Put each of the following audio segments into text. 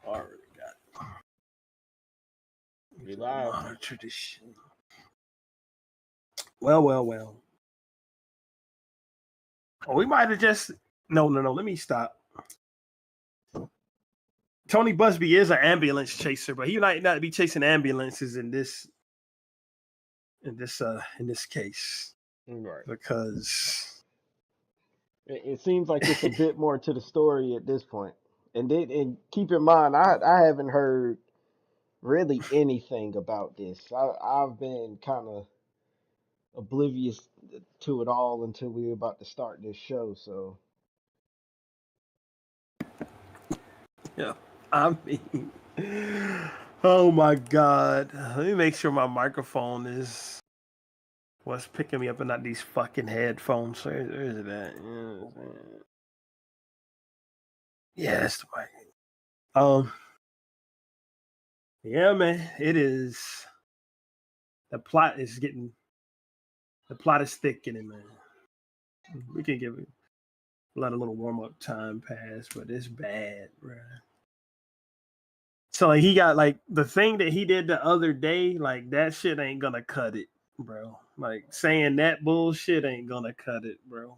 Already got. We live. Monitor this shit. Well. Oh, we might have just no. Let me stop. Tony Busby is an ambulance chaser, but he might not be chasing ambulances in this case, Right? Because it seems like it's a bit more to the story at this point. And keep in mind, I haven't heard really anything about this. I've been kind of oblivious to it all until we were about to start this show. So yeah, I mean, oh my God, let me make sure my microphone is what's picking me up and not these fucking headphones. Where is it at? Yeah, that's the mic. Yeah, man, it is. The plot is thickening, man. We can give it let a little warm up time pass, but it's bad, bro. So like he got like the thing that he did the other day, like that shit ain't gonna cut it, bro. Like saying that bullshit ain't gonna cut it, bro.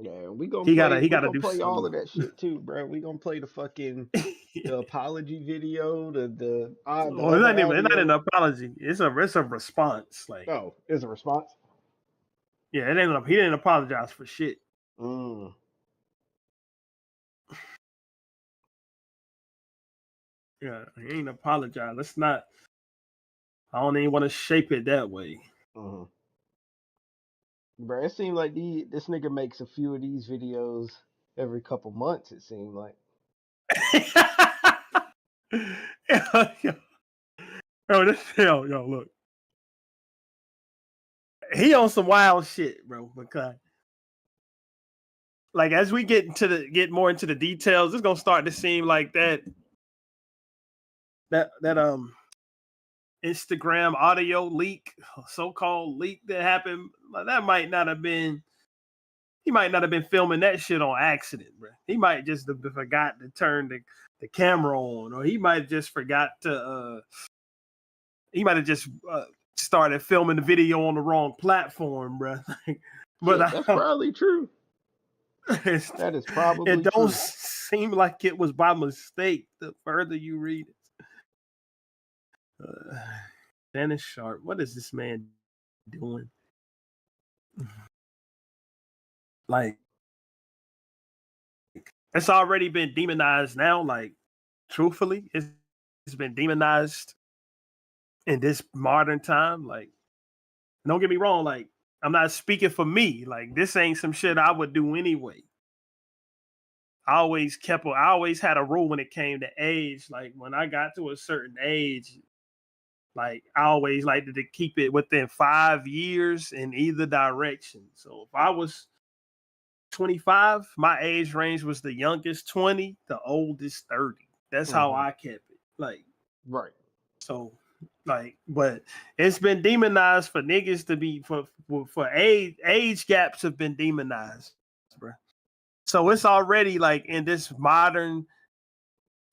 yeah, we gonna do play all of some. that shit too, bro. We gonna play the fucking the apology video, the Well, other it's not an audio. apology. It's a response. Like, Oh, it's a response. yeah, he didn't apologize for shit. Yeah, he ain't apologize. Let's not. I don't even want to shape it that way. Mm-hmm. Bro, it seemed like this nigga makes a few of these videos every couple months. It seemed like. Yo, look. He on some wild shit, bro. Because like as we get more into the details, it's gonna start to seem like that Instagram audio leak, so-called leak that happened. That might not have been. He might not have been filming that shit on accident, bro. He might just have forgot to turn the camera on, or he might have just forgot to. He might have just started filming the video on the wrong platform, bro. But yeah, that's probably true. That is probably it don't true. seem like it was by mistake. The further you read it, Shannon Sharpe, what is this man doing? Like, it's already been demonized now. Like, truthfully, it's been demonized in this modern time. Like, don't get me wrong. Like, I'm not speaking for me. Like, this ain't some shit I would do anyway. I always had a rule when it came to age. Like, when I got to a certain age, like I always liked to keep it within 5 years in either direction. So if I was 25, my age range was the youngest 20, the oldest 30. That's how I kept it. Like, right. So, like, but it's been demonized for niggas to be for age gaps have been demonized, bro. So it's already like in this modern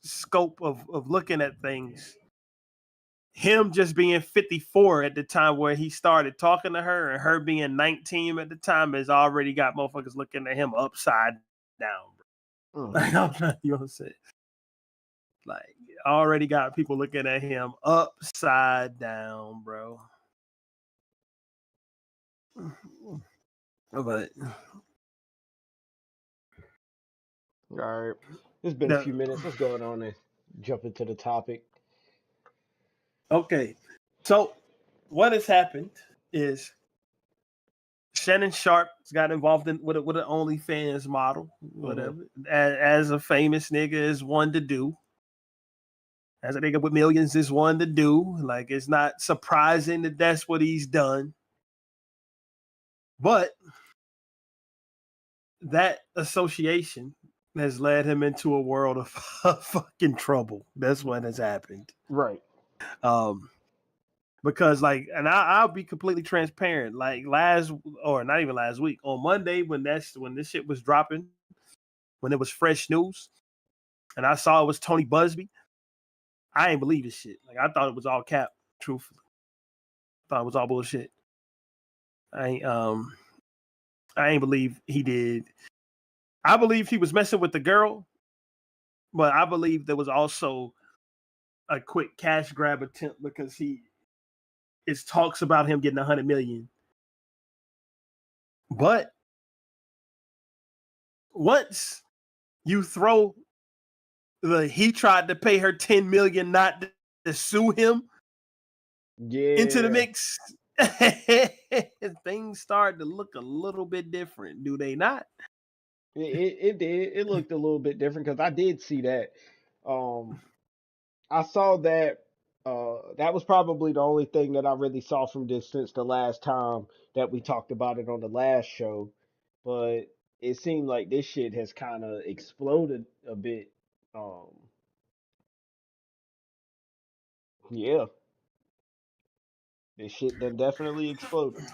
scope of looking at things. Him just being 54 at the time where he started talking to her, and her being 19 at the time has already got motherfuckers looking at him upside down, bro. Like, you know what I'm saying? Like, already got people looking at him upside down, bro. But all right, it's been a few minutes. Let's go on and jump into the topic. Okay, so what has happened is Shannon Sharpe got involved with an OnlyFans model, whatever, as a famous nigga is one to do. As a nigga with millions is one to do. Like, it's not surprising that that's what he's done. But that association has led him into a world of fucking trouble. That's what has happened. Right. Because like, and I'll be completely transparent. Like not even last week, on Monday when this shit was dropping, when it was fresh news, and I saw it was Tony Busby, I ain't believe this shit. Like I thought it was all cap. Truthfully, thought it was all bullshit. I ain't believe he did. I believe he was messing with the girl, but I believe there was also a quick cash grab attempt because it talks about him getting 100 million. But once you throw he tried to pay her 10 million not to sue him into the mix, things started to look a little bit different, do they not? It did. It looked a little bit different because I did see that. I saw that. That was probably the only thing that I really saw from this since the last time that we talked about it on the last show. But it seemed like this shit has kind of exploded a bit. Yeah, this shit done definitely exploded.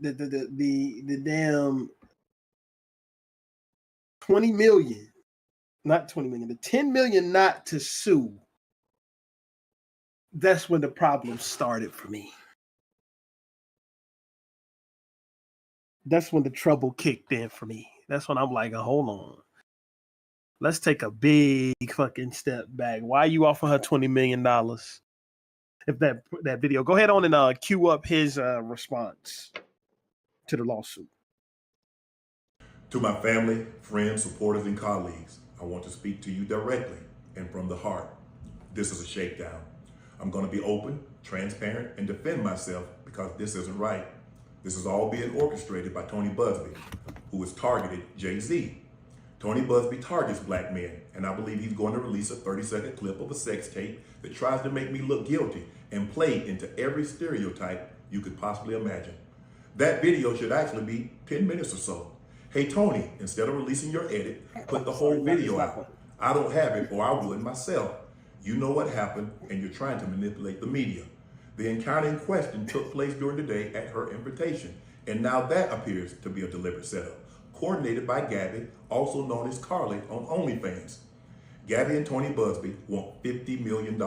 The damn 20 million, not 20 million, the 10 million not to sue. That's when the problem started for me. That's when the trouble kicked in for me. That's when I'm like, hold on. Let's take a big fucking step back. Why you offer her $20 million? If that video, go ahead on and cue up his response to the lawsuit. To my family, friends, supporters, and colleagues, I want to speak to you directly and from the heart. This is a shakedown. I'm going to be open, transparent, and defend myself because this isn't right. This is all being orchestrated by Tony Busby, who has targeted Jay-Z. Tony Busby targets black men, and I believe he's going to release a 30-second clip of a sex tape that tries to make me look guilty and play into every stereotype you could possibly imagine. That video should actually be 10 minutes or so. Hey, Tony, instead of releasing your edit, put the whole video out. I don't have it, or I would myself. You know what happened, and you're trying to manipulate the media. The encounter in question took place during the day at her invitation, and now that appears to be a deliberate setup, coordinated by Gabby, also known as Carly, on OnlyFans. Gabby and Tony Busby want $50 million.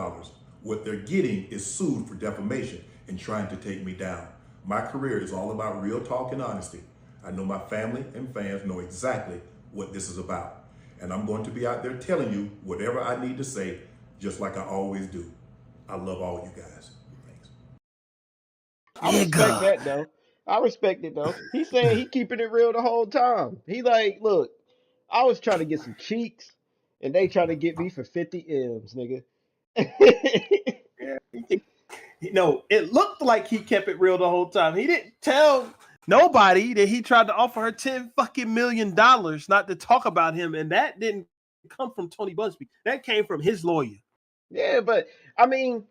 What they're getting is sued for defamation and trying to take me down. My career is all about real talk and honesty. I know my family and fans know exactly what this is about. And I'm going to be out there telling you whatever I need to say, just like I always do. I love all you guys. Thanks. I respect that though. I respect it though. He's saying he keeping it real the whole time. He like, look, I was trying to get some cheeks, and they trying to get me for 50 M's, nigga. No, it looked like he kept it real the whole time. He didn't tell nobody that he tried to offer her $10 million not to talk about him, and that didn't come from Tony Busby. That came from his lawyer. Yeah, but I mean,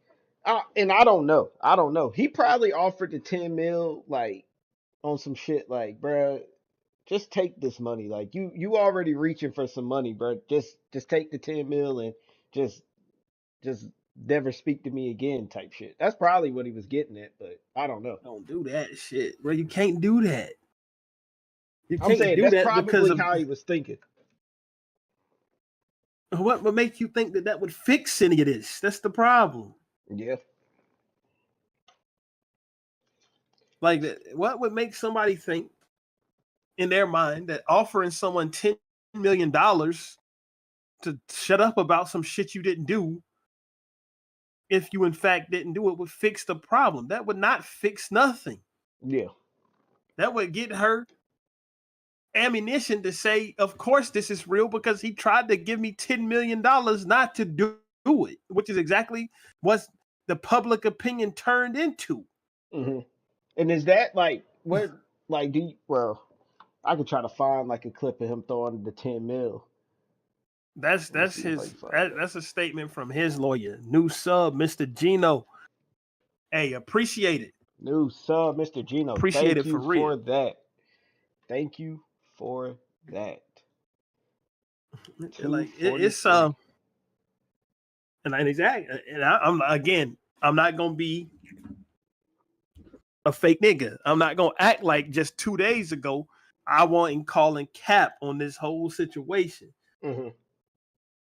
and I don't know. I don't know. He probably offered the 10 mil like on some shit like, bruh, just take this money. Like you already reaching for some money, bro. Just take the 10 mil and just never speak to me again type shit. That's probably what he was getting at, but I don't know. Don't do that shit, bro. You can't do that. You I'm can't saying do that's that because probably of how he was thinking. what would make you think that would fix any of this. That's the problem. Yeah. Like, what would make somebody think in their mind that offering someone $10 million to shut up about some shit you didn't do, if you in fact didn't do it, would fix the problem? That would not fix nothing. Yeah. That would get her ammunition to say, of course this is real because he tried to give me $10 million not to do it, which is exactly what the public opinion turned into. Mm-hmm. And is that like what like well, I could try to find like a clip of him throwing the 10 mil. That's a statement from his lawyer. New sub, Mr. Gino. Hey, appreciate it. New sub, Mr. Gino. Appreciate it for real. For that. Thank you for that. Like it's and exactly. And I'm not gonna be a fake nigga. I'm not gonna act like just 2 days ago I wasn't calling cap on this whole situation. Mm-hmm.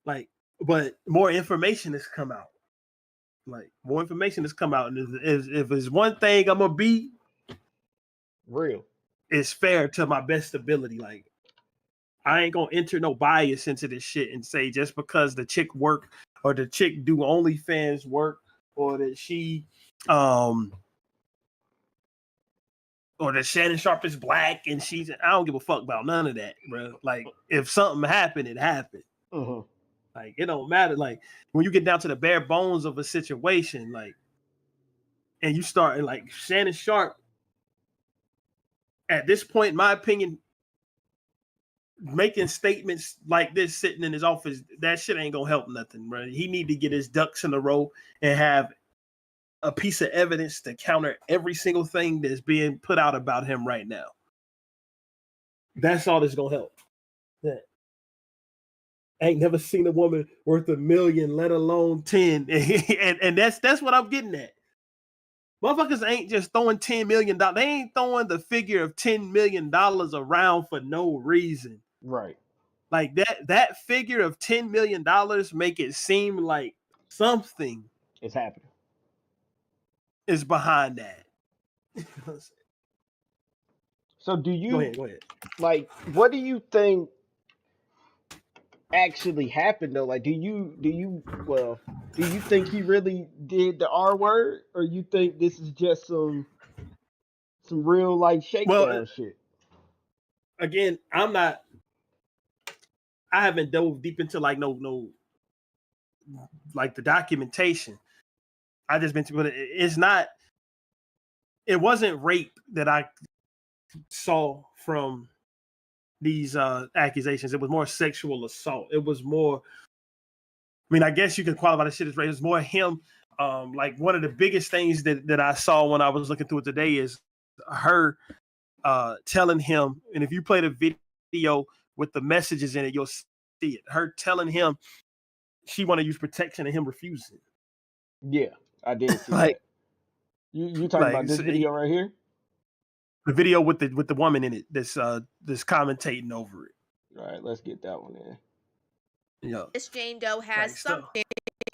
Like, but more information has come out. Like, more information has come out, and if it's one thing I'm gonna be, Real. it's fair to my best ability. Like, I ain't gonna enter no bias into this shit and say just because the chick work or the chick do OnlyFans work or that she or that Shannon Sharpe is black and she's I don't give a fuck about none of that, bro. Like, if something happened, it happened. Mm-hmm. Like, it don't matter. Like, when you get down to the bare bones of a situation, like, and you start and like Shannon Sharpe, at this point, in my opinion, making statements like this sitting in his office, that shit ain't gonna help nothing, bro. He need to get his ducks in a row and have a piece of evidence to counter every single thing that's being put out about him right now. That's all that's gonna help. Yeah. I ain't never seen a woman worth $1 million, let alone 10. and that's what I'm getting at. Motherfuckers ain't just throwing $10 million. They ain't throwing the figure of $10 million around for no reason. Right. Like that figure of $10 million make it seem like something It's happening. is behind that. So do you Go ahead. like what do you think actually happened though? Like do you think he really did the R word, or you think this is just some real like Well, shakedown shit? again, I haven't dove deep into like no like the documentation. I just been to, but it wasn't rape that I saw from these accusations. It was more sexual assault. It was more, I mean, I guess you can qualify the shit as rape. It was more him. Like, one of the biggest things that I saw when I was looking through it today is her telling him, and if you play the video with the messages in it, you'll see it. Her telling him she want to use protection and him refusing. Yeah, I did see Like, that. You talking about this video right here? The video with the woman in it that's commentating over it. All right, let's get that one in. Yeah. This Jane Doe has something.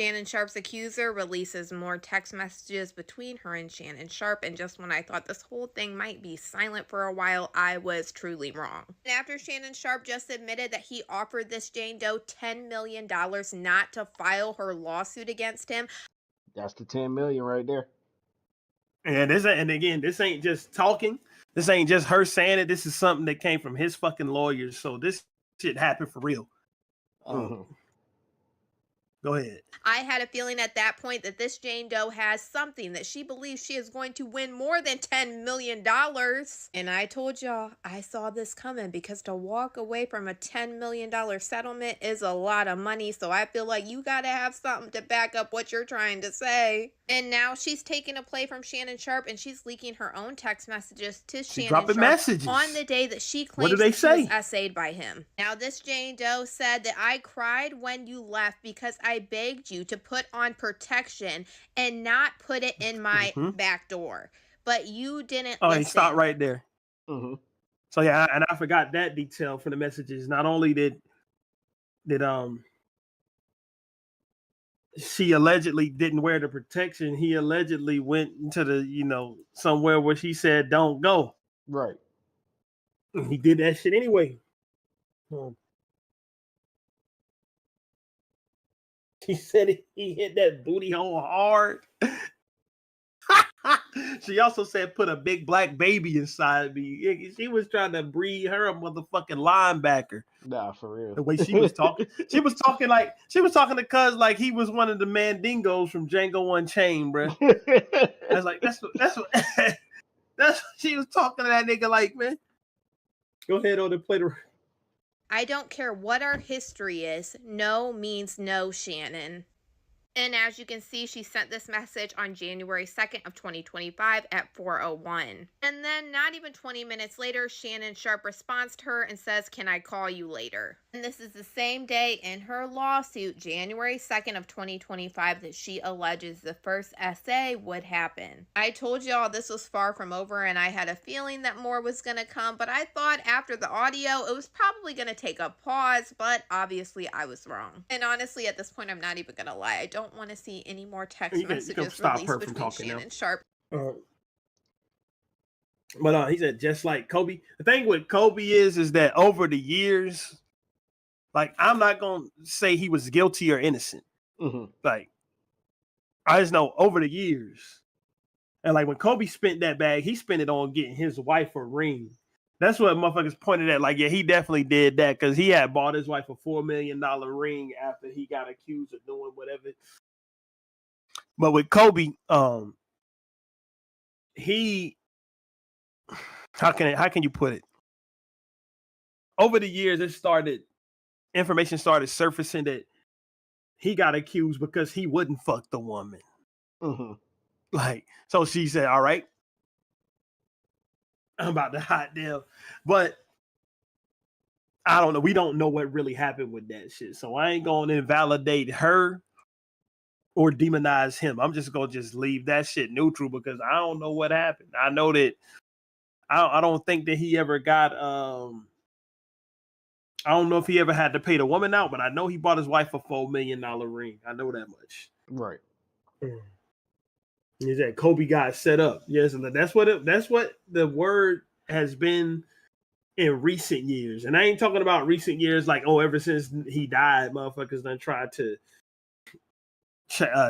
Shannon Sharpe's accuser releases more text messages between her and Shannon Sharpe, and just when I thought this whole thing might be silent for a while, I was truly wrong. And after Shannon Sharpe just admitted that he offered this Jane Doe $10 million not to file her lawsuit against him. That's the 10 million right there. And this ain't just talking. This ain't just her saying it. This is something that came from his fucking lawyers. So this shit happened for real. Go ahead. I had a feeling at that point that this Jane Doe has something, that she believes she is going to win more than $10 million. And I told y'all I saw this coming, because to walk away from a $10 million settlement is a lot of money. So I feel like you got to have something to back up what you're trying to say. And now she's taking a play from Shannon Sharpe, and she's leaking her own text messages to Shannon Sharpe messages on the day that she claims what do they that say? she was essayed by him. Now, this Jane Doe said that I cried when you left because I begged you to put on protection and not put it in my back door, but you didn't listen. He stopped right there. So yeah, and I forgot that detail from the messages. Not only did she allegedly didn't wear the protection, he allegedly went into the somewhere where she said don't go. Right. He did that shit anyway. He said he hit that booty hole hard. She also said put a big black baby inside me. She was trying to breed her a motherfucking linebacker. Nah, for real. The way she was talking. She was talking to Cuz like he was one of the Mandingos from Django Unchained, bro. I was like, that's what she was talking to that nigga like, man. Go ahead on and play the. I don't care what our history is. No means no, Shannon. And as you can see, she sent this message on January 2nd of 2025 at 4:01. And then not even 20 minutes later, Shannon Sharpe responds to her and says, "Can I call you later?" And this is the same day in her lawsuit, January 2nd of 2025, that she alleges the first essay would happen. I told y'all this was far from over and I had a feeling that more was going to come, but I thought after the audio, it was probably going to take a pause, but obviously I was wrong. And honestly, at this point, I'm not even going to lie. I don't want to see any more text You can messages stop released her from between talking Shannon now. Sharpe. But he said, just like Kobe. The thing with Kobe is that over the years, like, I'm not gonna say he was guilty or innocent. Mm-hmm. Like, I just know over the years, and like when Kobe spent that bag, he spent it on getting his wife a ring. That's what motherfuckers pointed at. Like, yeah, he definitely did that because he had bought his wife a $4 million ring after he got accused of doing whatever. But with Kobe, he, how can you put it? Over the years, information started surfacing that he got accused because he wouldn't fuck the woman. Mm-hmm. Like, so she said, all right, I'm about to hot deal. But I don't know. We don't know what really happened with that shit. So I ain't going to invalidate her or demonize him. I'm just going to just leave that shit neutral because I don't know what happened. I know that I don't think that he ever got, I don't know if he ever had to pay the woman out, but I know he bought his wife a $4 million ring. I know that much. Right. Is that Kobe got set up? Yes, and that's what the word has been in recent years. And I ain't talking about recent years like, oh, ever since he died, motherfuckers done tried to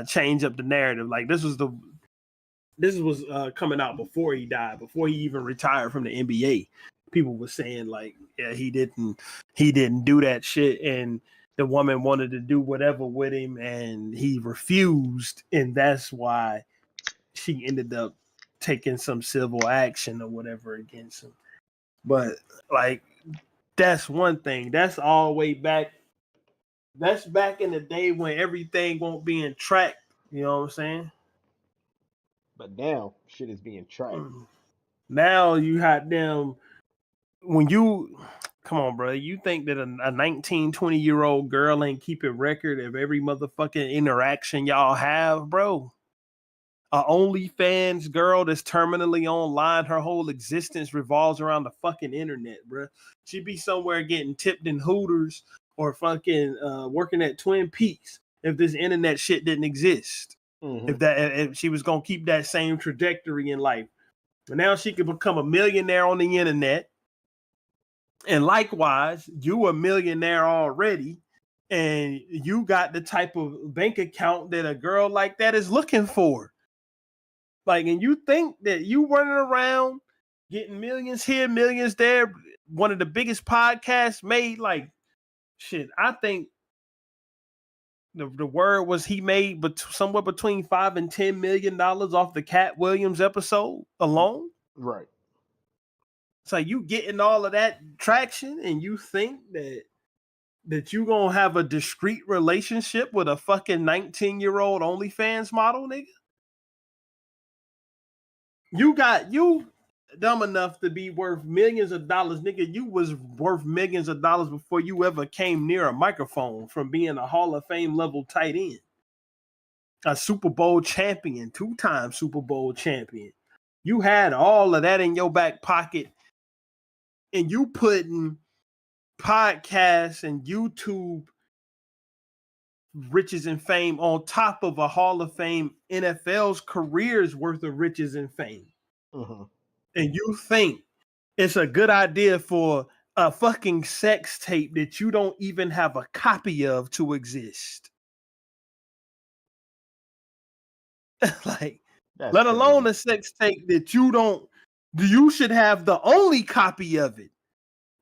change up the narrative. Like this was coming out before he died, before he even retired from the NBA. People were saying like, yeah, he didn't do that shit, and the woman wanted to do whatever with him, and he refused, and that's why she ended up taking some civil action or whatever against him. But like, that's one thing. That's all the way back. That's back in the day when everything won't be in track. You know what I'm saying? But now shit is being tracked. Now you had them. When you come on, bro, you think that a 19, 20-year-old girl ain't keeping record of every motherfucking interaction y'all have, bro? A OnlyFans girl that's terminally online, her whole existence revolves around the fucking internet, bro. She'd be somewhere getting tipped in Hooters or fucking working at Twin Peaks if this internet shit didn't exist. Mm-hmm. If she was gonna keep that same trajectory in life. But now she could become a millionaire on the internet. And likewise, you a millionaire already, and you got the type of bank account that a girl like that is looking for. Like, and you think that you running around getting millions here, millions there, one of the biggest podcasts made, like, shit, I think the word was he made somewhere between $5 and $10 million off the Cat Williams episode alone. Right. So you getting all of that traction, and you think that you gonna have a discreet relationship with a fucking 19-year-old OnlyFans model, nigga? You dumb enough to be worth millions of dollars, nigga. You was worth millions of dollars before you ever came near a microphone, from being a Hall of Fame level tight end, a Super Bowl champion, 2-time Super Bowl champion. You had all of that in your back pocket, and you putting podcasts and YouTube riches and fame on top of a Hall of Fame NFL's career's worth of riches and fame. Mm-hmm. And you think it's a good idea for a fucking sex tape that you don't even have a copy of to exist. Like, That's let alone crazy. a sex tape that you should have the only copy of it.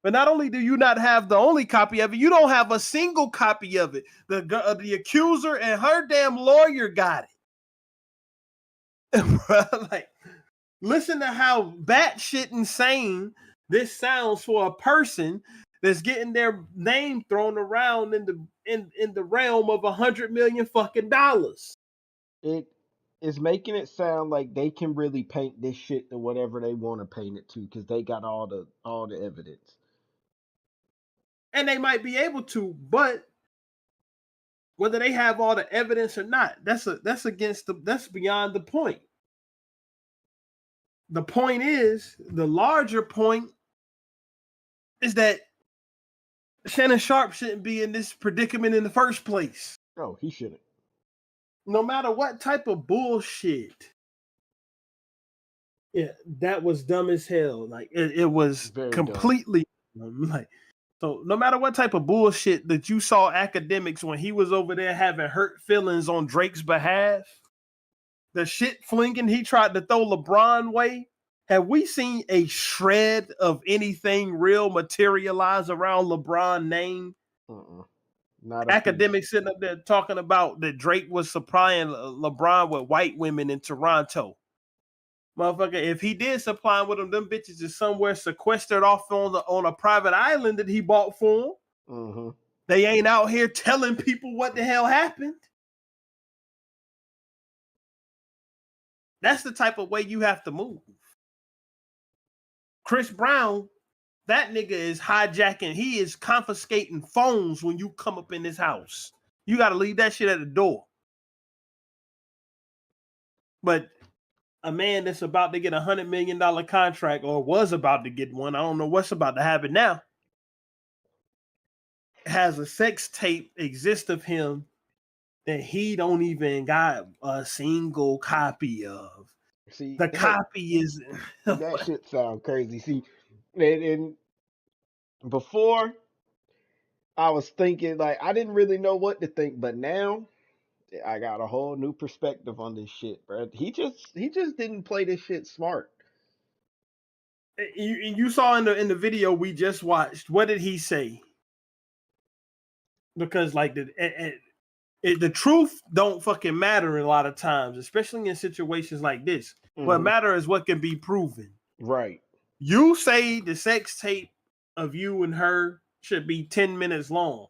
But not only do you not have the only copy of it, you don't have a single copy of it. The accuser and her damn lawyer got it. Like, listen to how batshit insane this sounds for a person that's getting their name thrown around in the realm of $100 million fucking dollars. It is making it sound like they can really paint this shit to whatever they want to paint it to because they got all the evidence. And they might be able to, but whether they have all the evidence or not, that's beyond the point. The point is, the larger point is that Shannon Sharpe shouldn't be in this predicament in the first place. Oh, he shouldn't. No matter what type of bullshit. Yeah, that was dumb as hell. Like it was Very completely like. So no matter what type of bullshit that you saw academics when he was over there having hurt feelings on Drake's behalf, the shit flinging he tried to throw LeBron way, have we seen a shred of anything real materialize around LeBron's name? Not academics sitting up there talking about that Drake was supplying LeBron with white women in Toronto. Motherfucker, if he did supply with them bitches is somewhere sequestered off on a private island that he bought for him. They ain't out here telling people what the hell happened. That's the type of way you have to move. Chris Brown, that nigga is hijacking. He is confiscating phones when you come up in his house. You got to leave that shit at the door. But a man that's about to get $100 million contract or was about to get one, I don't know what's about to happen now, has a sex tape exist of him that he don't even got a single copy of. See, the copy is that shit sound crazy. See, and before I was thinking like I didn't really know what to think, but now I got a whole new perspective on this shit, bro. He just didn't play this shit smart. You saw in the video we just watched. What did he say? Because like the truth don't fucking matter a lot of times, especially in situations like this. What matters is what can be proven. Right. You say the sex tape of you and her should be 10 minutes long.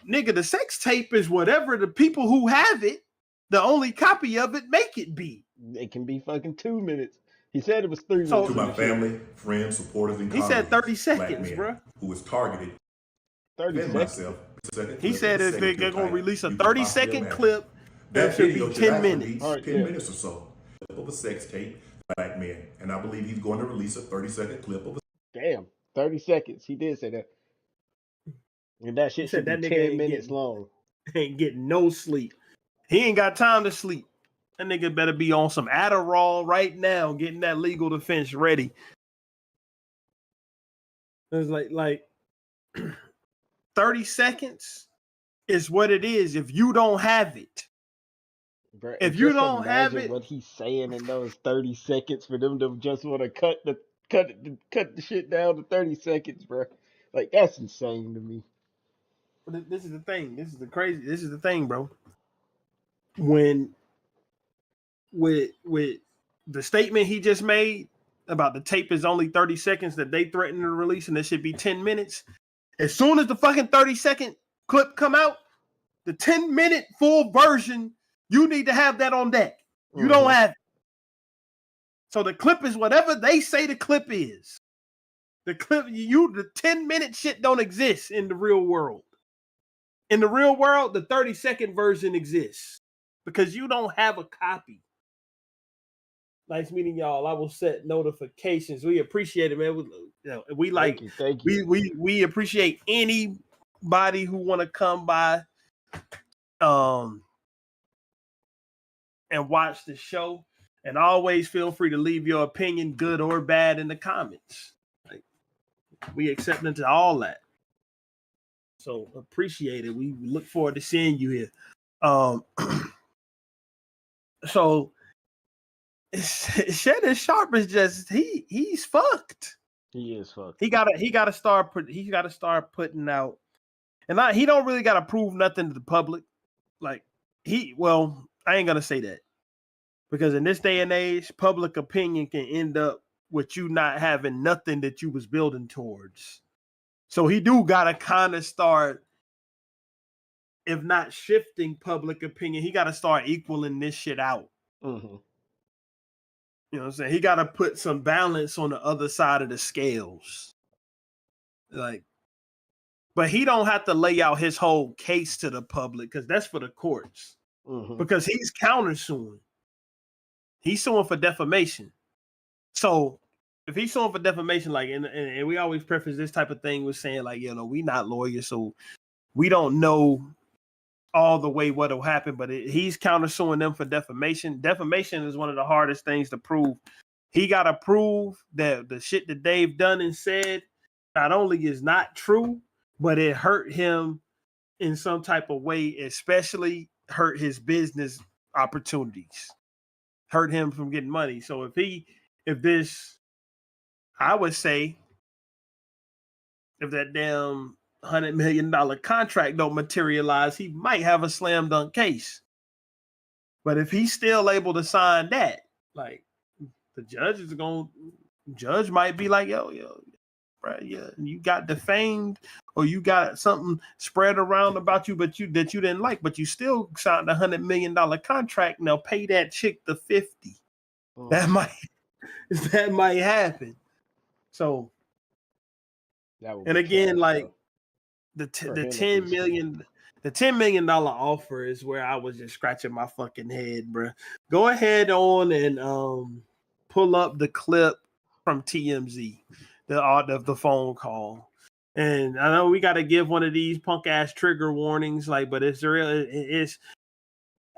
Nigga, the sex tape is whatever the people who have it, the only copy of it, make it be. It can be fucking 2 minutes. He said it was 3 minutes. To my family, friends, supporters, and colleagues. He said 30 seconds, bro. Who was targeted. 30 seconds. Myself, he said if they're going to release a 30-second clip, that should be 10 minutes. 10 minutes or so of a sex tape, black men. And I believe he's going to release a 30-second clip of a... Damn, 30 seconds. He did say that. And that shit should be 10 minutes long. Ain't getting no sleep. He ain't got time to sleep. That nigga better be on some Adderall right now, getting that legal defense ready. It's like 30 seconds is what it is if you don't have it. Bro, if you don't have it, what he's saying in those 30 seconds for them to just want to cut the shit down to 30 seconds, bro. Like that's insane to me. But this is the thing. This is the thing, bro. When with the statement he just made about the tape is only 30 seconds that they threatened to release and it should be 10 minutes. As soon as the fucking 30-second clip come out, the 10-minute full version, you need to have that on deck. You don't have it. So the clip is whatever they say the clip is. The 10-minute shit don't exist in the real world. In the real world, the 30-second version exists because you don't have a copy. Nice meeting y'all. I will set notifications. We appreciate it, man. Thank you. We appreciate anybody who want to come by and watch the show. And always feel free to leave your opinion, good or bad, in the comments. Like, we accept into all that. So appreciate it. We look forward to seeing you here. So Shannon Sharpe is just he's fucked. He is fucked. He gotta start putting out, and he don't really gotta prove nothing to the public. Like I ain't gonna say that because in this day and age, public opinion can end up with you not having nothing that you was building towards. So he do gotta kind of start, if not shifting public opinion, he gotta start equaling this shit out. Mm-hmm. You know what I'm saying? He gotta put some balance on the other side of the scales. Like, but he don't have to lay out his whole case to the public because that's for the courts. Mm-hmm. Because he's countersuing. He's suing for defamation. So if he's suing for defamation, like, and we always preface this type of thing with saying, like, you know, we not lawyers, so we don't know all the way what'll happen, but he's countersuing them for defamation. Defamation is one of the hardest things to prove. He got to prove that the shit that they've done and said not only is not true, but it hurt him in some type of way, especially hurt his business opportunities, hurt him from getting money. So if this, I would say, if that damn $100 million contract don't materialize, he might have a slam dunk case. But if he's still able to sign that, like, the judge might be like, yo, bro, yeah, you got defamed or you got something spread around about you, but you didn't like, but you still signed a $100 million contract. Now pay that chick the 50. That might happen. So, and again, like the $10 million offer is where I was just scratching my fucking head, bro. Go ahead on and pull up the clip from TMZ, the phone call. And I know we got to give one of these punk ass trigger warnings, like, but it's real. It's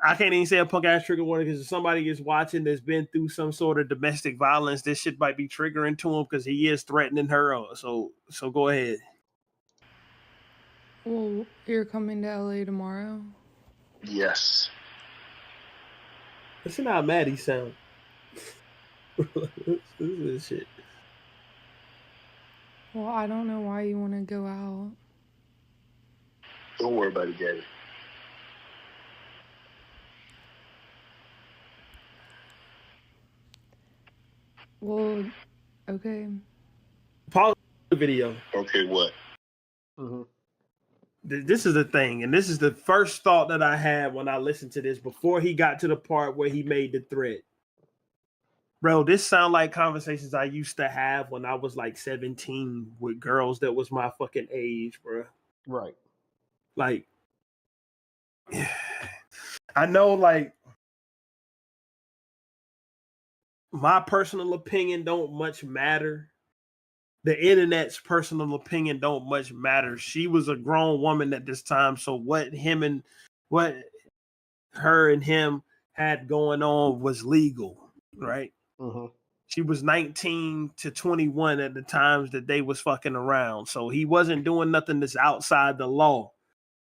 I can't even say a punk ass trigger warning because if somebody is watching that's been through some sort of domestic violence, this shit might be triggering to him because he is threatening her. So go ahead. Well, you're coming to LA tomorrow? Yes. Listen how mad he sounds. This is shit. Well, I don't know why you want to go out. Don't worry about it, Gabby. Well, okay. Pause the video. Okay, what? Mm-hmm. This is the thing, and this is the first thought that I had when I listened to this before he got to the part where he made the threat. Bro, this sound like conversations I used to have when I was like 17 with girls that was my fucking age, bro. Right. Like, I know, like, my personal opinion don't much matter. The internet's personal opinion don't much matter. She was a grown woman at this time, so what her and him had going on was legal, right? Mm-hmm. She was 19 to 21 at the times that they was fucking around, so he wasn't doing nothing that's outside the law.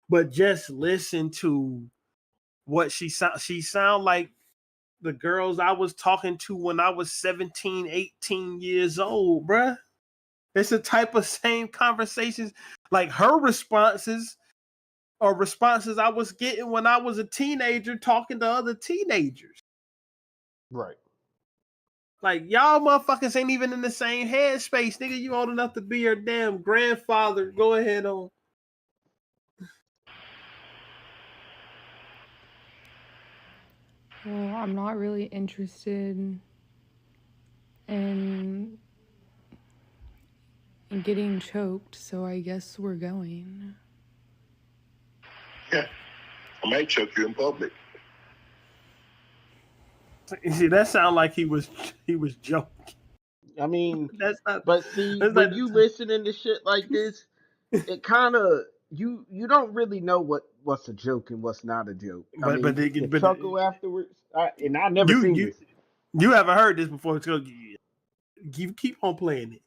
But just listen to what she sound like the girls I was talking to when I was 17, 18 years old, bruh. It's the type of same conversations, like her responses are responses I was getting when I was a teenager talking to other teenagers. Right. Like, y'all motherfuckers ain't even in the same headspace, nigga. You old enough to be your damn grandfather. Go ahead on. Well, I'm not really interested in getting choked, so I guess we're going. Yeah. I might choke you in public. See, that sound like he was joking. I mean, That's not. but see, That's when not, you listening to shit like this, it kind of you don't really know what's a joke and what's not a joke. I mean, you can chuckle afterwards. I never seen this. You haven't heard this before, so you keep on playing it.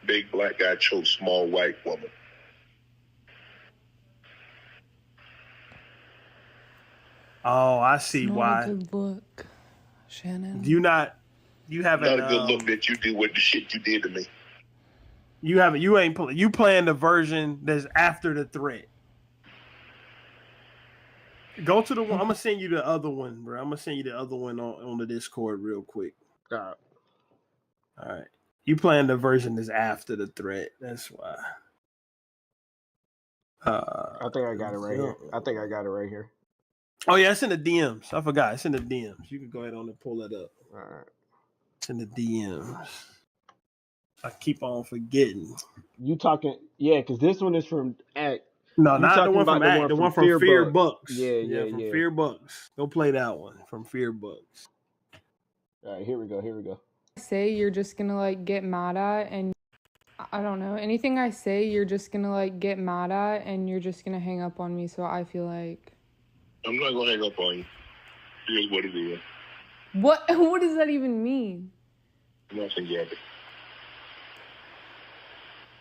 Big black guy chokes small white woman. Oh, I see why. Not a good look, Shannon. You haven't. Not a good look that you did with the shit you did to me. You playing the version that's after the threat. Go to the one. I'm gonna send you the other one, bro. I'm gonna send you the other one on the Discord real quick. All right. You playing the version that's after the threat. That's why. I think I got it right here. I think I got it right here. Oh yeah, it's in the DMs. I forgot. It's in the DMs. You can go ahead on and pull it up. All right. It's in the DMs. I keep on forgetting. You talking? Yeah, because this one is from Act. No, You not the talking one about from the Act. one The from one from Fear Bucks. Yeah. From Fear Bucks. Go play that one from Fear Bucks. All right, here we go. Say you're just gonna like get mad at, and I don't know, anything I say you're just gonna like get mad at and you're just gonna hang up on me. So I feel like I'm not gonna hang up on you. Here's what it is. what does that even mean? Nothing, Gabby.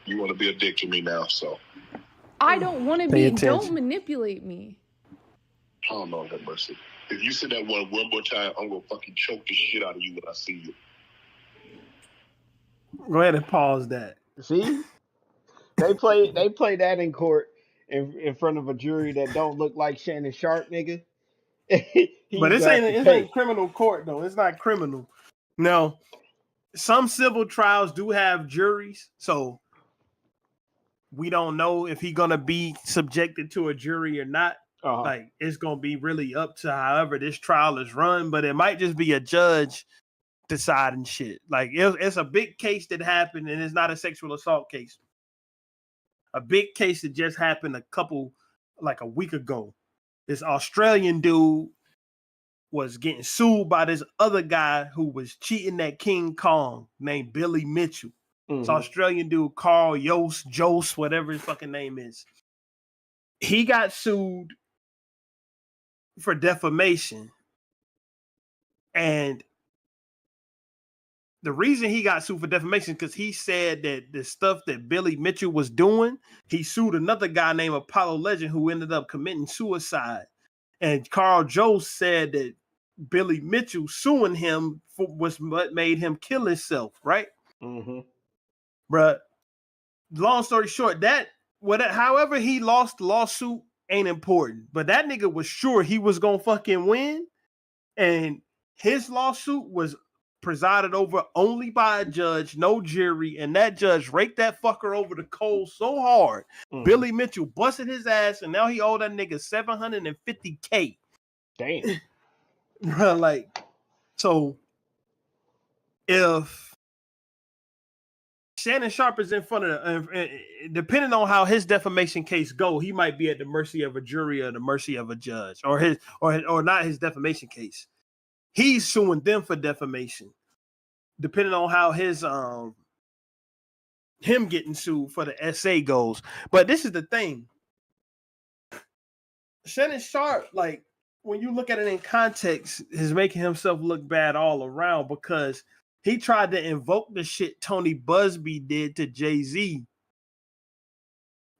You want to be a dick to me now, so. I don't want to Pay be. attention. Don't manipulate me. Oh, Lord have mercy. If you say that one more time, I'm gonna fucking choke the shit out of you when I see you. Go ahead and pause that. See, they play that in court in front of a jury that don't look like Shannon Sharpe, nigga. But this ain't criminal court though. It's not criminal. No, some civil trials do have juries, so we don't know if he's gonna be subjected to a jury or not. Uh-huh. Like it's gonna be really up to however this trial is run, but it might just be a judge deciding shit. Like it's a big case that happened, and it's not a sexual assault case. A big case that just happened a week ago. This Australian dude was getting sued by this other guy who was cheating at King Kong named Billy Mitchell. This Australian dude, Carl Jose, whatever his fucking name is. He got sued for defamation. And the reason he got sued for defamation is because he said that the stuff that Billy Mitchell was doing, he sued another guy named Apollo Legend who ended up committing suicide. And Carl Jose said that Billy Mitchell suing him was what made him kill himself, right? Bruh, long story short, however he lost the lawsuit ain't important. But that nigga was sure he was gonna fucking win. And his lawsuit was presided over only by a judge, no jury, and that judge raked that fucker over the coals so hard. Billy Mitchell busted his ass, and now he owed that nigga $750K. Damn. Bro, like, so if Shannon Sharpe is in front of depending on how his defamation case go, he might be at the mercy of a jury or the mercy of a judge, or not his defamation case. He's suing them for defamation, depending on how his him getting sued for the essay goes. But this is the thing. Shannon Sharpe, like, when you look at it in context, is making himself look bad all around because he tried to invoke the shit Tony Busby did to Jay-Z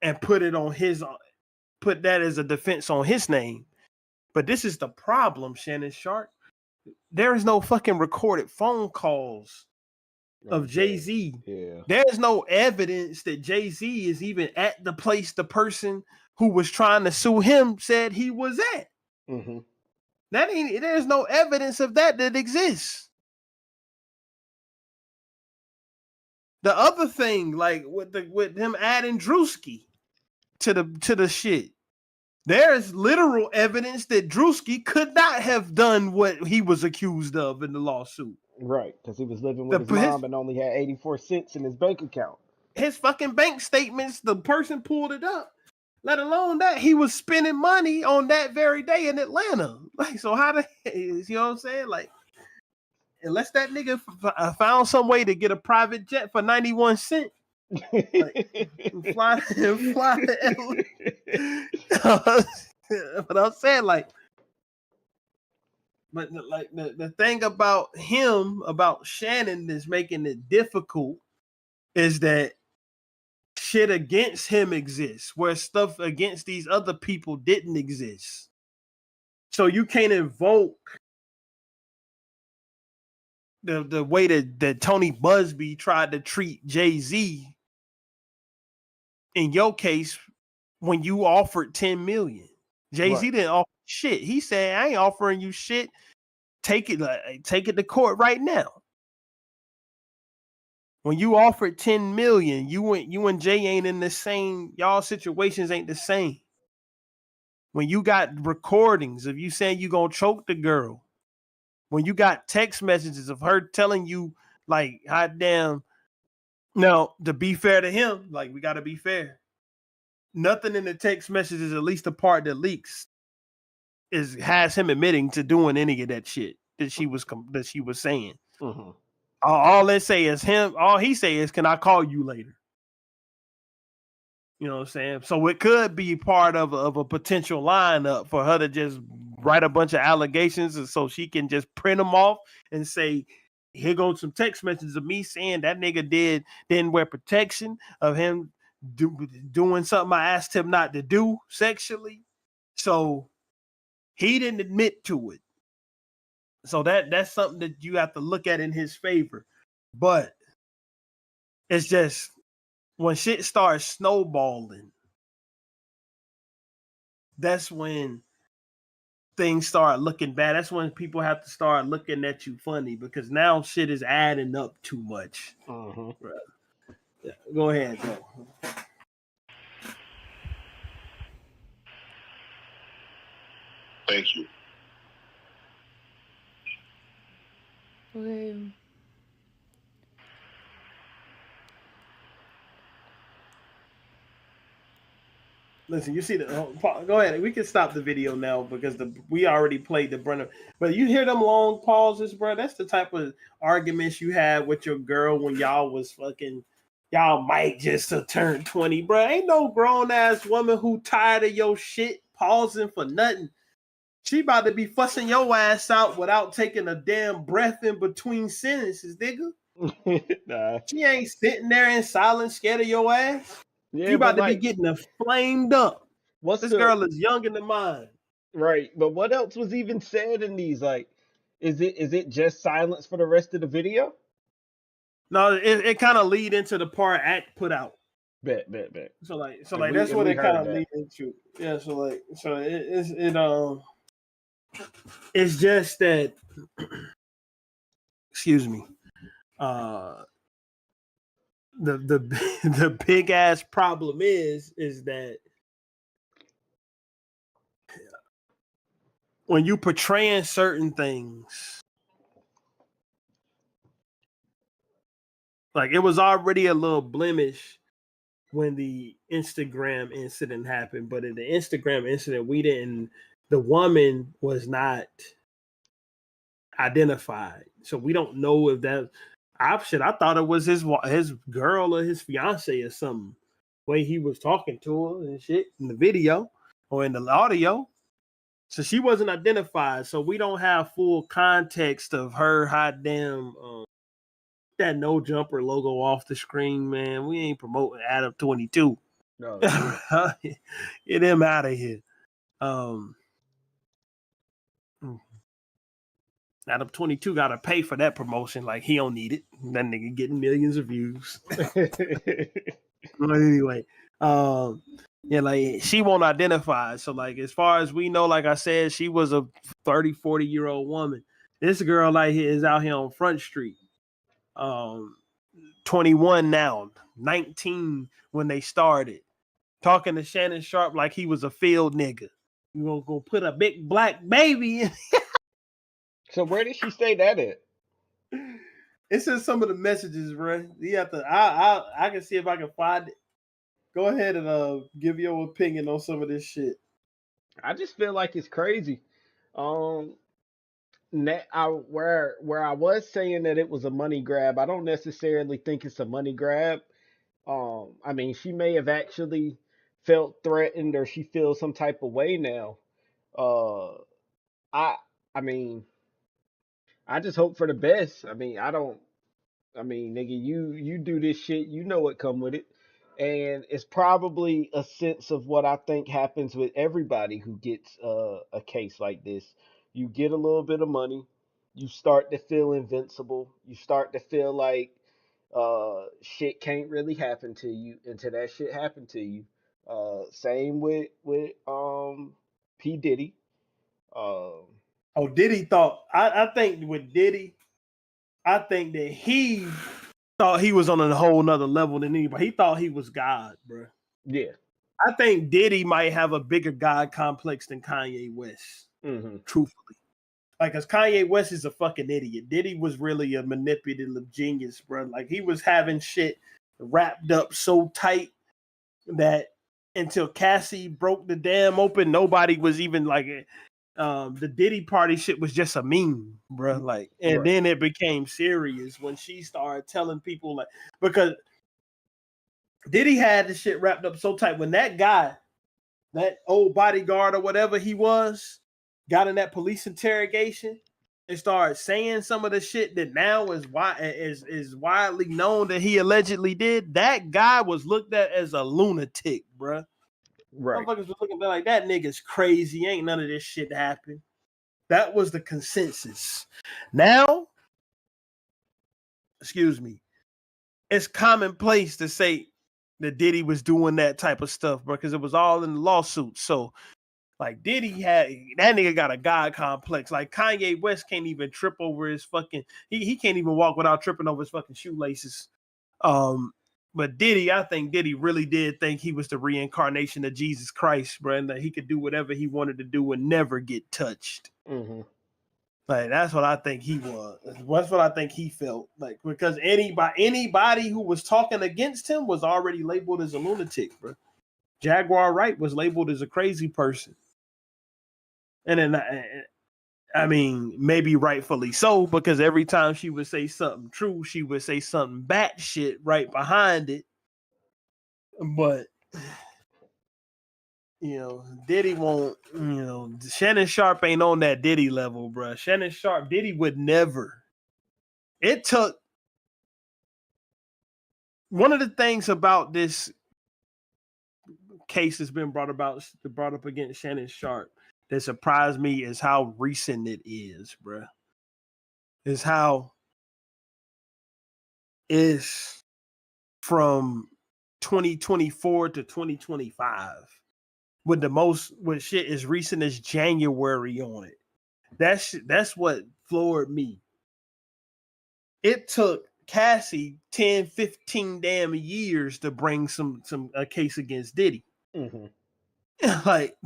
and put that as a defense on his name. But this is the problem, Shannon Sharpe. There is no fucking recorded phone calls of Jay-Z. Yeah. There's no evidence that Jay-Z is even at the place the person who was trying to sue him said he was at. There's no evidence of that exists. The other thing, like with him adding Drewski to the shit, there's literal evidence that Drewski could not have done what he was accused of in the lawsuit. Right, because he was living with his mom and only had 84 cents in his bank account. His fucking bank statements, the person pulled it up. Let alone that he was spending money on that very day in Atlanta. Like, so you know what I'm saying? Like, unless that nigga found some way to get a private jet for 91 cents, like, fly to LA. But I'm saying, like, but like the thing about Shannon that's making it difficult is that shit against him exists where stuff against these other people didn't exist. So you can't invoke the way that Tony Busby tried to treat Jay-Z in your case when you offered 10 million. Jay-Z didn't offer shit. He said, I ain't offering you shit. Take it to court right now. When you offered 10 million, you and Jay ain't in the same, y'all situations ain't the same. When you got recordings of you saying you gonna choke the girl, when you got text messages of her telling you like, hot damn. Now, to be fair to him, like we gotta be fair. Nothing in the text messages, at least the part that leaks, has him admitting to doing any of that shit that she was saying. Mm-hmm. All they say is him. All he say is, "Can I call you later?" You know what I'm saying? So it could be part of a potential lineup for her to just write a bunch of allegations, and so she can just print them off and say, "Here goes some text messages of me saying that nigga didn't wear protection, of him doing something I asked him not to do sexually." So he didn't admit to it. So that's something that you have to look at in his favor. But it's just when shit starts snowballing, that's when things start looking bad. That's when people have to start looking at you funny, because now shit is adding up too much. Mm-hmm. Yeah, go ahead, though. Thank you. Okay. Listen, you see go ahead. We can stop the video now because we already played the Brenner. But you hear them long pauses, bro? That's the type of arguments you had with your girl when y'all was fucking. Y'all might just have turned 20, bro. Ain't no grown ass woman who tired of your shit pausing for nothing. She about to be fussing your ass out without taking a damn breath in between sentences, nigga. Nah. She ain't sitting there in silence, scared of your ass. Yeah, You but about to be like, getting flamed up. what's This the girl is young in the mind. right? But what else was even said in these? Like, is it just silence for the rest of the video? No, it kind of lead into the part Act put out. Bet. So like And that's what we it kind heard of that. lead into. Yeah. It's just that. Excuse me. The the big ass problem is that when you portraying certain things, like it was already a little blemish when the Instagram incident happened, but in the Instagram incident, the woman was not identified, so we don't know if that option. I thought it was his girl or his fiance or something. Way he was talking to her and shit in the video or in the audio. So she wasn't identified, so we don't have full context of her hot damn that no jumper logo off the screen, man. We ain't promoting Adam 22. No. Get him out of here. Adam 22 gotta pay for that promotion, like he don't need it. That nigga getting millions of views. But anyway, yeah, like she won't identify. So like as far as we know, like I said, she was a 30, 40-year-old woman. This girl like here is out here on Front Street. 21 now, 19 when they started. Talking to Shannon Sharpe like he was a field nigga. You gonna go put a big black baby in. So where did she say that at? It's in some of the messages, bro. You have to. I can see if I can find it. Go ahead and give your opinion on some of this shit. I just feel like it's crazy. Where I was saying that it was a money grab, I don't necessarily think it's a money grab. I mean, she may have actually felt threatened or she feels some type of way now. Uh, I I mean, I just hope for the best. I mean, nigga, you do this shit, you know what come with it. And it's probably a sense of what I think happens with everybody who gets a case like this. You get a little bit of money, you start to feel invincible, you start to feel like shit can't really happen to you until that shit happened to you. Same with P Diddy. Um, Oh, Diddy thought. I think with Diddy, I think that he thought he was on a whole nother level than anybody. He thought he was God, bro. Yeah. I think Diddy might have a bigger God complex than Kanye West. Truthfully. Like, cause Kanye West is a fucking idiot. Diddy was really a manipulative genius, bro. Like, he was having shit wrapped up so tight that until Cassie broke the dam open, nobody was even like the Diddy party shit was just a meme, bro. Like, and then it became serious when she started telling people, like, because Diddy had the shit wrapped up so tight when that guy, that old bodyguard or whatever he was, got in that police interrogation and started saying some of the shit that now is widely known that he allegedly did. That guy was looked at as a lunatic, bruh. Right. Motherfuckers was looking at like, that nigga's crazy. Ain't none of this shit happen. That was the consensus. Now, excuse me, it's commonplace to say that Diddy was doing that type of stuff, bro, because it was all in the lawsuit. So, like, Diddy had, that nigga got a God complex. Like, Kanye West can't even trip over his fucking, he can't even walk without tripping over his fucking shoelaces. But Diddy, I think Diddy really did think he was the reincarnation of Jesus Christ, bro, and that he could do whatever he wanted to do and never get touched. Like, that's what I think he was. That's what I think he felt. Like, because anybody who was talking against him was already labeled as a lunatic, bro. Jaguar Wright was labeled as a crazy person. And then, I mean, maybe rightfully so, because every time she would say something true, she would say something batshit right behind it. But, you know, Diddy won't, you know, Shannon Sharpe ain't on that Diddy level, bro. Shannon Sharpe, Diddy would never. It took, one of the things about this case that's been brought up against Shannon Sharpe that surprised me is how recent it is, bro. Is how it's from 2024 to 2025 with shit as recent as January on it. That's what floored me. It took Cassie 10, 15 damn years to bring a case against Diddy. Like,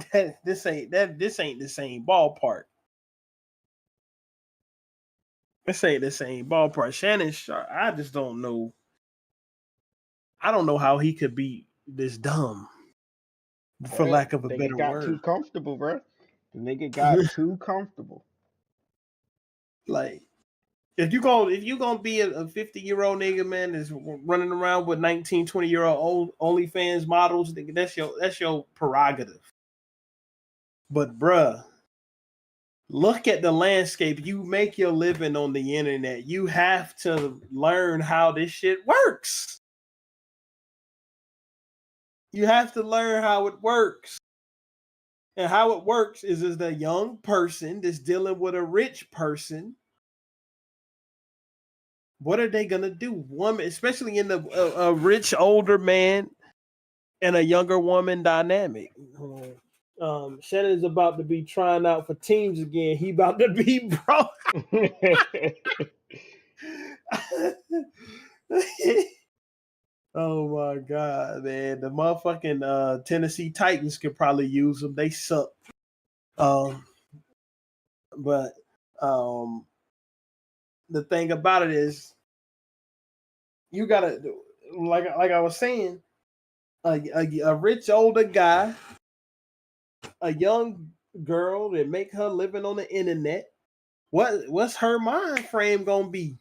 this ain't the same ballpark. This ain't the same ballpark. Shannon Sharpe, I just don't know. I don't know how he could be this dumb, for lack of a better got word. too comfortable, bro. The nigga got too comfortable. Like, if you gonna be a 50-year-old nigga, man, that's running around with 19, 20-year-old OnlyFans models, nigga, that's your prerogative. But bruh, look at the landscape. You make your living on the internet. You have to learn how this shit works. You have to learn how it works. And how it works is the young person that's dealing with a rich person. What are they gonna do? Woman, especially in a rich older man and a younger woman dynamic. Shannon's about to be trying out for teams again. He about to be broke. Oh my god, man! The motherfucking Tennessee Titans could probably use them. They suck. But the thing about it is, you gotta, like I was saying, a rich older guy, a young girl that make her living on the internet. What's her mind frame gonna be?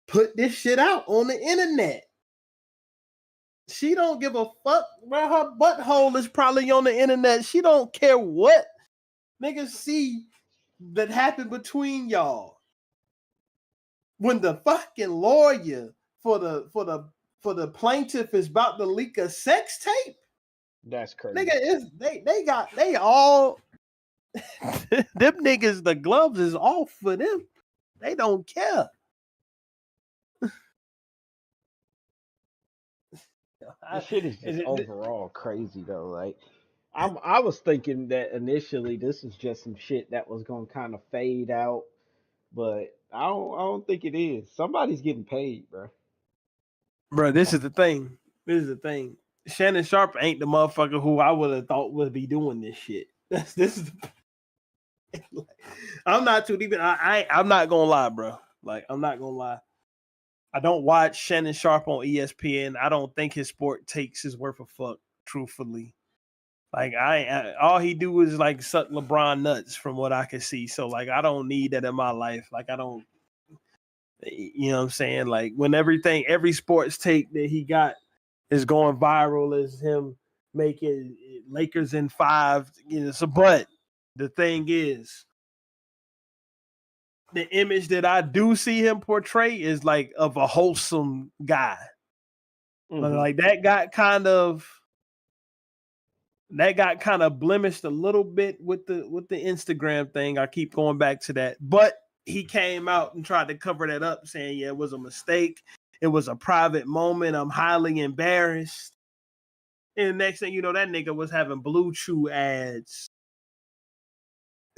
Put this shit out on the internet. She don't give a fuck, bro. Her butthole is probably on the internet. She don't care what niggas see that happened between y'all. When the fucking lawyer for the plaintiff is about to leak a sex tape, that's crazy. nigga, they all them niggas, the gloves is off for them. They don't care. This shit is just overall crazy though. Like, I was thinking that initially this was just some shit that was gonna kind of fade out, but I don't think it is. Somebody's getting paid, bro. Bro, this is the thing. This is the thing. Shannon Sharpe ain't the motherfucker who I would have thought would be doing this shit. This is. I'm not too deep. I'm not gonna lie, bro. Like, I'm not gonna lie. I don't watch Shannon Sharpe on ESPN. I don't think his sport takes is worth a fuck. Truthfully, like all he do is like suck LeBron nuts, from what I can see. So like, I don't need that in my life. Like, I don't. You know what I'm saying? Like, when every sports take that he got is going viral, is him making Lakers in 5. You know, so but the thing is, the image that I do see him portray is like of a wholesome guy. But like that got kind of blemished a little bit with the Instagram thing. I keep going back to that. But he came out and tried to cover that up, saying, yeah, it was a mistake. It was a private moment. I'm highly embarrassed. And the next thing you know, that nigga was having Blue Chew ads.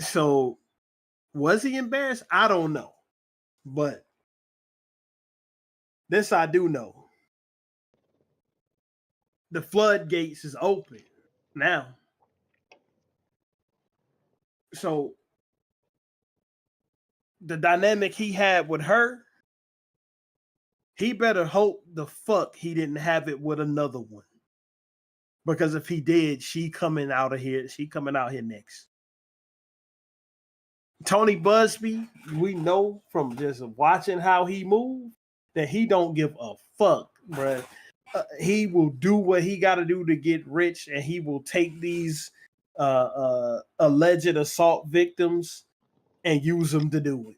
So was he embarrassed? I don't know. But this I do know. The floodgates is open now. So the dynamic he had with her, he better hope the fuck he didn't have it with another one. Because if he did, she coming out here next. Tony Busby, we know from just watching how he moved that he don't give a fuck, bruh. He will do what he got to do to get rich, and he will take these alleged assault victims and use them to do it.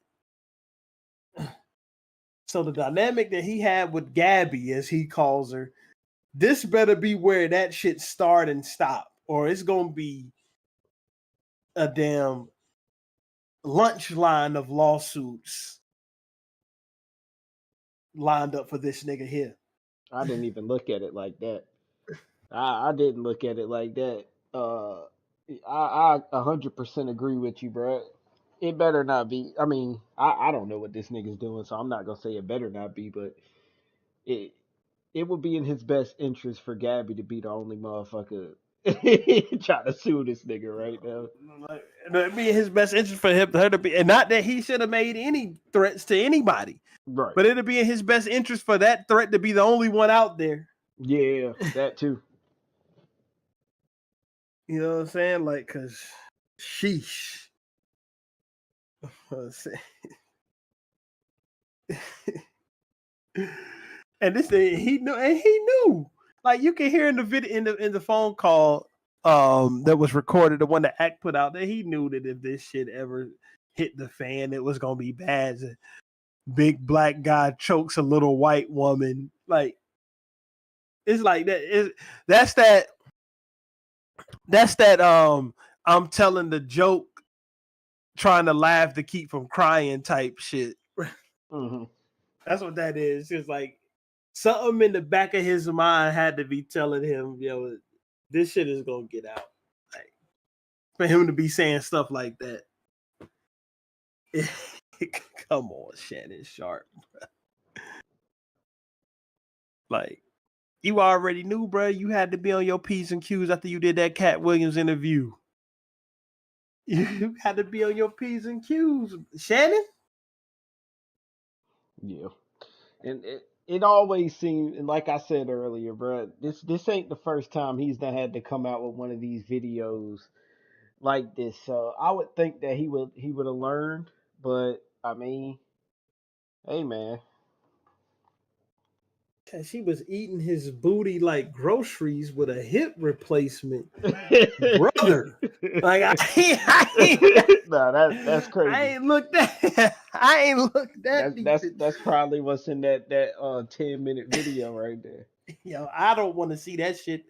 So the dynamic that he had with Gabby, as he calls her, this better be where that shit start and stop, or it's gonna be a damn lunch line of lawsuits lined up for this nigga here. I didn't even look at it like that. I didn't look at it like that. I 100% agree with you, bro. It better not be. I mean, I don't know what this nigga's doing, so I'm not gonna say it better not be, but it it would be in his best interest for Gabby to be the only motherfucker trying to sue this nigga right now. It'd be in his best interest for her to be, and not that he should have made any threats to anybody, Right. but it'd be in his best interest for that threat to be the only one out there. Yeah, that too. You know what I'm saying? Like, cause sheesh. And this thing, he knew. Like, you can hear in the video, in the phone call that was recorded, the one that Act put out, that he knew that if this shit ever hit the fan, it was gonna be bad. A big black guy chokes a little white woman. Like, it's like that. That's that I'm telling the joke, trying to laugh to keep from crying type shit. Mm-hmm. That's what that is. It's like something in the back of his mind had to be telling him, yo, this shit is gonna get out. Like, for him to be saying stuff like that. Come on, Shannon Sharpe. Like, you already knew, bro. You had to be on your P's and Q's after you did that Cat Williams interview. You had to be on your P's and Q's, Shannon. Yeah, and it always seems, and like I said earlier, bro, this ain't the first time he's done had to come out with one of these videos like this. So I would think that he would have learned, but I mean, hey man. She was eating his booty like groceries with a hip replacement, brother. Like, nah, that's crazy. I ain't looked that. That's probably what's in that 10-minute video right there. Yo, I don't want to see that shit.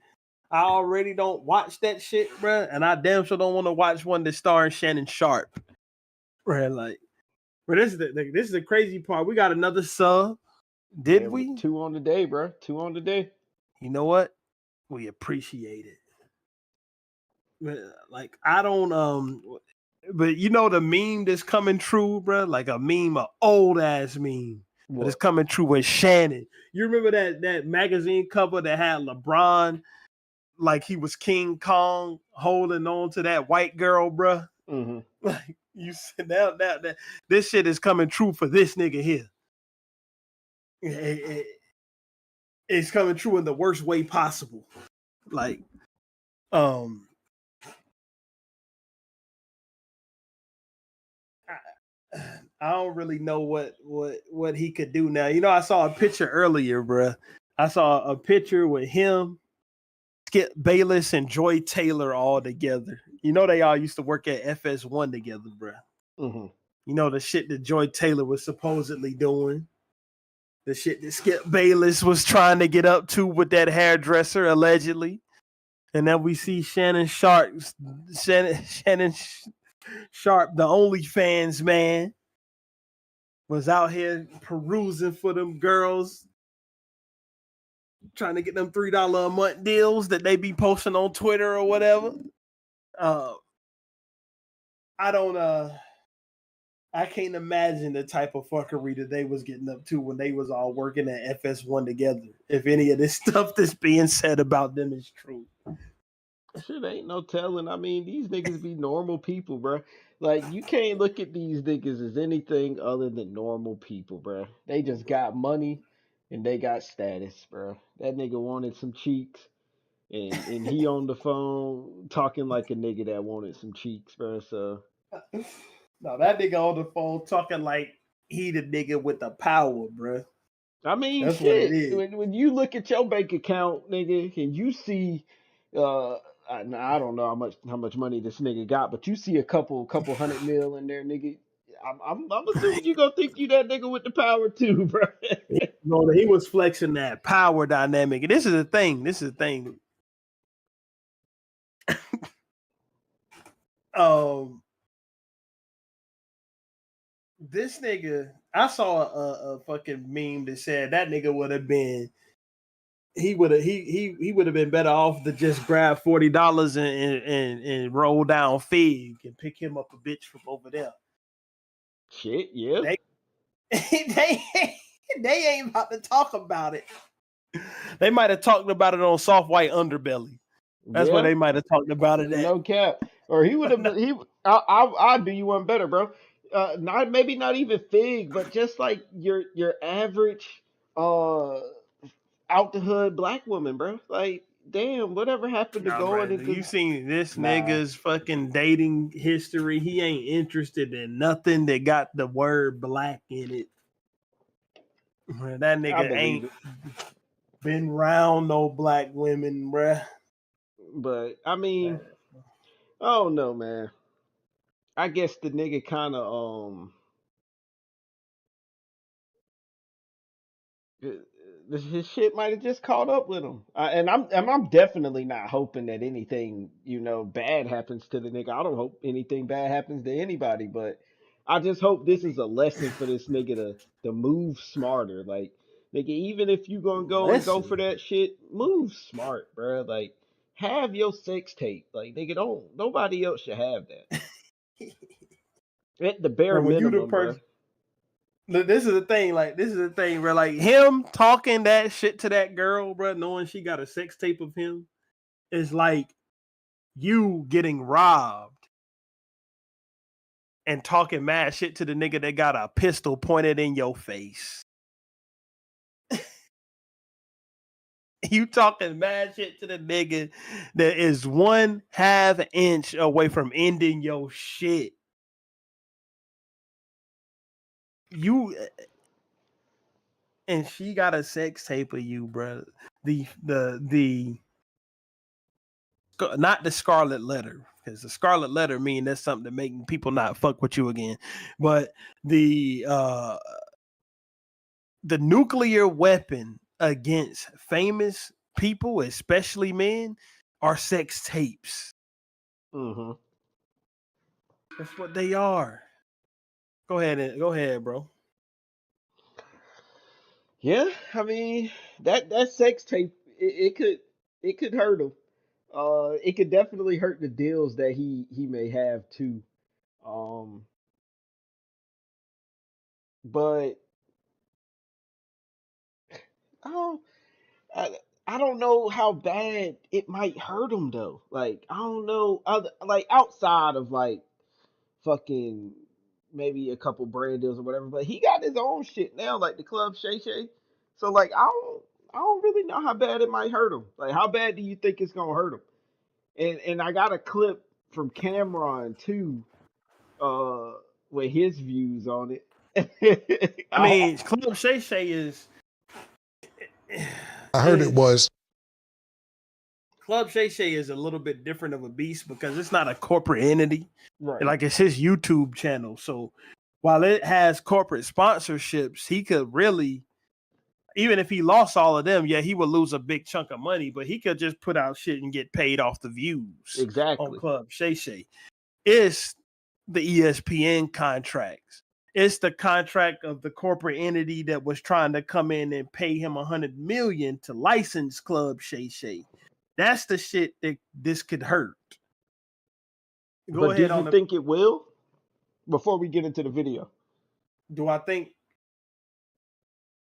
I already don't watch that shit, bro, and I damn sure don't want to watch one that stars Shannon Sharpe. Right, like, but this is the crazy part. We got another sub. Did we? 2 on the day, bro. 2 on the day. You know what? We appreciate it. Like, I don't But you know the meme that's coming true, bro? Like a meme, a old ass meme. But it's What? coming true with Shannon. You remember that magazine cover that had LeBron like he was King Kong holding on to that white girl, bro? Mm-hmm. Like you said, now that this shit is coming true for this nigga here. It's coming true in the worst way possible. Like, I don't really know what he could do now. You know, I saw a picture earlier, bruh. I saw a picture with him, Skip Bayless, and Joy Taylor all together. You know, they all used to work at FS1 together, bruh. Mm-hmm. You know, the shit that Joy Taylor was supposedly doing. The shit that Skip Bayless was trying to get up to with that hairdresser, allegedly. And then we see Shannon Sharpe, the OnlyFans man, was out here perusing for them girls, trying to get them $3 a month deals that they be posting on Twitter or whatever. I can't imagine the type of fuckery that they was getting up to when they was all working at FS1 together. If any of this stuff that's being said about them is true. Shit ain't no telling. I mean, these niggas be normal people, bro. Like, you can't look at these niggas as anything other than normal people, bro. They just got money and they got status, bro. That nigga wanted some cheeks, and he on the phone talking like a nigga that wanted some cheeks, bro. So No, that nigga on the phone talking like he the nigga with the power, bro. I mean, That's what it shit. is. When you look at your bank account, nigga, and you see, I don't know how much money this nigga got, but you see a couple $100 million in there, nigga. I'm assuming you gonna think you that nigga with the power too, bro. You know, he was flexing that power dynamic. And this is the thing. This nigga, I saw a fucking meme that said that nigga would have been he would have been better off to just grab $40 and roll down Fig and pick him up a bitch from over there. Shit, yeah. They ain't about to talk about it. They might have talked about it on Soft White Underbelly. That's where they might have talked about it at. No cap. Or he would have. I'd do you one better, bro. Maybe not even Fig, but just like your average out the hood black woman, bro. Like, damn, whatever happened to going into? You seen this nigga's fucking dating history? He ain't interested in nothing that got the word black in it. That nigga ain't been around no black women, bruh. But I mean, I don't know, man. I guess the nigga kind of his shit might have just caught up with him. And I'm definitely not hoping that anything bad happens to the nigga. I don't hope anything bad happens to anybody, but I just hope this is a lesson for this nigga to move smarter. Like, nigga, even if you gonna go for that shit, move smart, bro. Like, have your sex tape. Like, nigga, nobody else should have that. At the bare minimum, bro. This is the thing, bro. Like, him talking that shit to that girl, bro, knowing she got a sex tape of him, is like you getting robbed and talking mad shit to the nigga that got a pistol pointed in your face. You talking mad shit to the nigga that is 1/2 inch away from ending your shit. And she got a sex tape of you, bro. Not the scarlet letter, because the scarlet letter mean that's something to make people not fuck with you again. But the nuclear weapon against famous people, especially men, are sex tapes. Mm-hmm. That's what they are. Go ahead, bro. Yeah, I mean that sex tape it could hurt him. It could definitely hurt the deals that he may have too. But I don't, I don't know how bad it might hurt him though. Like I don't know, other like outside of like fucking maybe a couple brand deals or whatever. But he got his own shit now, like the Club Shay Shay. So like I don't really know how bad it might hurt him. Like how bad do you think it's gonna hurt him? And I got a clip from Cameron too, uh, with his views on it. I mean, Club Shay Shay is. I heard it was. Club Shay Shay is a little bit different of a beast because it's not a corporate entity. Right. Like it's his YouTube channel. So while it has corporate sponsorships, he could really, even if he lost all of them, yeah, he would lose a big chunk of money, but he could just put out shit and get paid off the views Exactly. on Club Shay Shay. It's the ESPN contracts. It's the contract of the corporate entity that was trying to come in and pay him $100 million to license Club Shay Shay. That's the shit that this could hurt. Go But ahead. do you think it will? Before we get into the video, Do I think?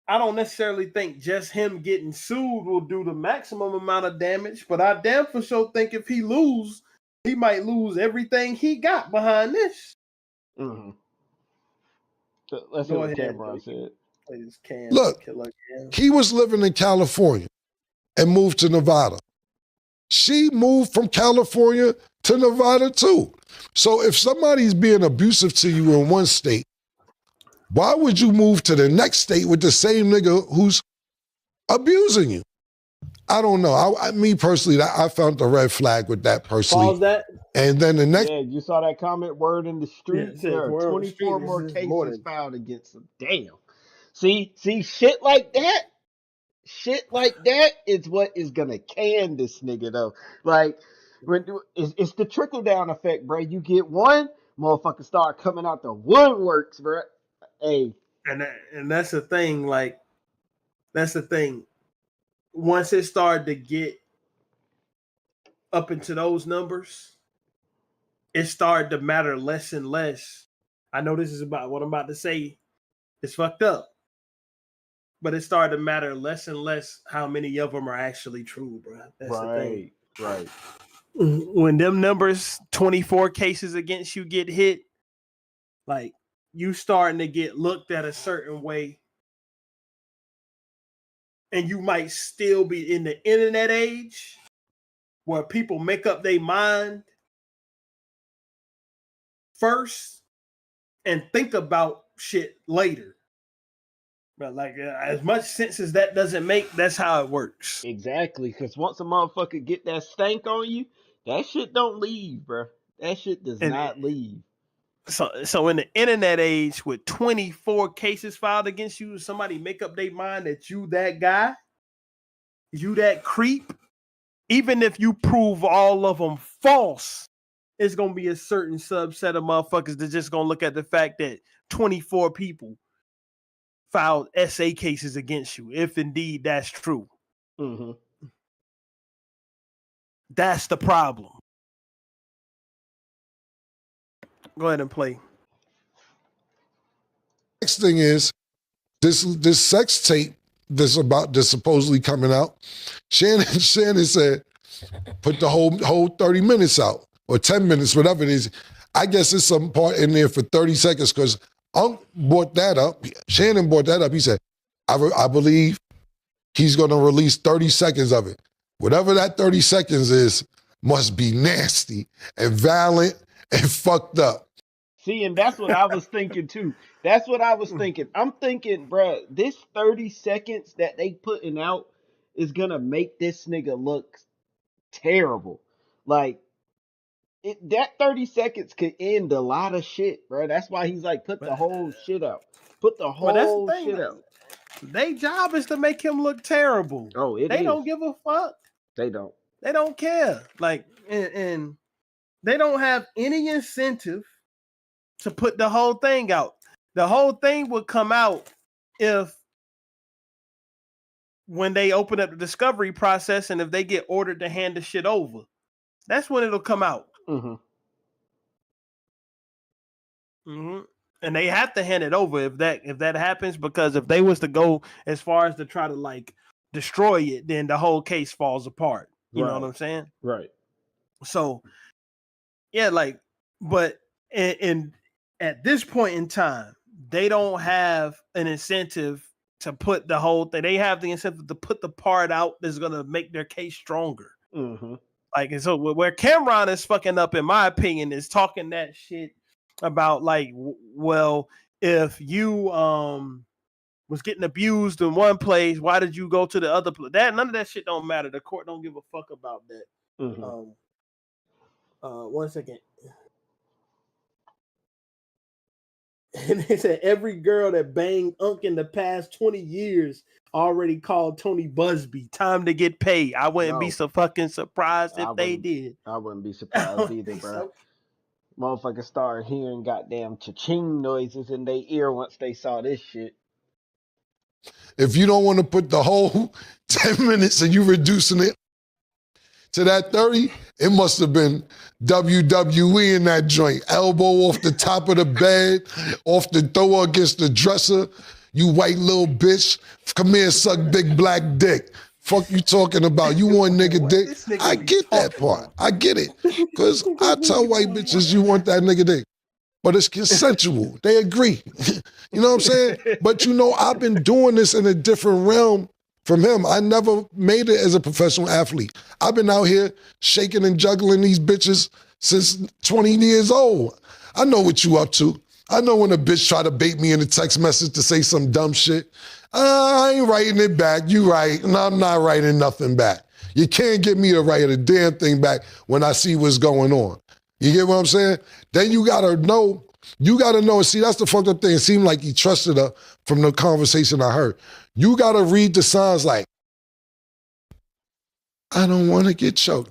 I don't necessarily think just him getting sued will do the maximum amount of damage, but I damn for sure think if he lose, he might lose everything he got behind this. mm-hmm. So let's see Go what ahead, Cameron said. Play this Cam. Look, Killer Cam. he was living in California and moved to Nevada. She moved from California to Nevada too. So if somebody's being abusive to you in one state, why would you move to the next state with the same nigga who's abusing you? I don't know. Me personally, I found the red flag with that personally. Pause that. And then the next. Yeah, you saw that comment, word in the street. Yeah, There are word on the 24 street, more this is cases more than- filed against him. Damn. See, shit like that. Shit like that is what is gonna can this nigga though. Like, it's the trickle down effect, bro. You get one, motherfucker start coming out the woodworks, bro. Hey, And that's the thing. Like, that's the thing. Once it started to get up into those numbers, it started to matter less and less. I know this is about what I'm about to say. It's fucked up. But it started to matter less and less how many of them are actually true, bro. That's the thing. Right. When them numbers, 24 cases against you get hit, like you starting to get looked at a certain way. And you might still be in the internet age where people make up their mind first and think about shit later. But like as much sense as that doesn't make, that's how it works. Exactly, because once a motherfucker get that stank on you, that shit don't leave, bro. That shit does not leave. So in the internet age with 24 cases filed against you, somebody make up their mind that you that guy, you that creep, even if you prove all of them false, it's going to be a certain subset of motherfuckers that's just going to look at the fact that 24 people filed SA cases against you, if indeed that's true. Mm-hmm. That's the problem. Go ahead and play. Next thing is this sex tape that's supposedly coming out. Shannon said, put the whole 30 minutes out or 10 minutes, whatever it is. I guess there's some part in there for 30 seconds because brought that up. Shannon brought that up. He said, I believe he's going to release 30 seconds of it. Whatever that 30 seconds is must be nasty and violent and fucked up. See, and that's what I was thinking too. That's what I was thinking. I'm thinking, bruh, this 30 seconds that they putting out is gonna make this nigga look terrible. Like, that 30 seconds could end a lot of shit, bruh. That's why he's like, put the whole shit out. Put the whole shit out. Their job is to make him look terrible. Oh, they don't give a fuck. They don't. They don't care. Like, and they don't have any incentive to put the whole thing out. The whole thing would come out if when they open up the discovery process and if they get ordered to hand the shit over. That's when it'll come out. Mm-hmm. Mm-hmm. And they have to hand it over if that happens, because if they was to go as far as to try to like destroy it, then the whole case falls apart. You know what I'm saying? Right. So yeah, like, but and at this point in time, they don't have an incentive to put the whole thing. They have the incentive to put the part out that's gonna make their case stronger. Mm-hmm. Like, and so where Cameron is fucking up, in my opinion, is talking that shit about like, well, if you was getting abused in one place, why did you go to the other place? That none of that shit don't matter. The court don't give a fuck about that. Mm-hmm. 1 second. And they said every girl that banged Unc in the past 20 years already called Tony Busby. Time to get paid. I wouldn't be so fucking surprised if they did. I wouldn't be surprised either, bro. So. Motherfuckers started hearing goddamn cha-ching noises in their ear once they saw this shit. If you don't want to put the whole 10 minutes and you reducing it to that 30, it must have been WWE in that joint. Elbow off the top of the bed, off the thrower against the dresser. You white little bitch, come here, suck big black dick. Fuck you talking about? You want nigga dick? I get that part. I get it. Because I tell white bitches you want that nigga dick. But it's consensual. They agree. You know what I'm saying? But you know, I've been doing this in a different realm from him. I never made it as a professional athlete. I've been out here shaking and juggling these bitches since 20 years old. I know what you up to. I know when a bitch try to bait me in a text message to say some dumb shit. I ain't writing it back. You right. And I'm not writing nothing back. You can't get me to write a damn thing back when I see what's going on. You get what I'm saying? Then you gotta know. See, that's the fucked up thing. It seemed like he trusted her from the conversation I heard. You gotta read the signs like, I don't want to get choked.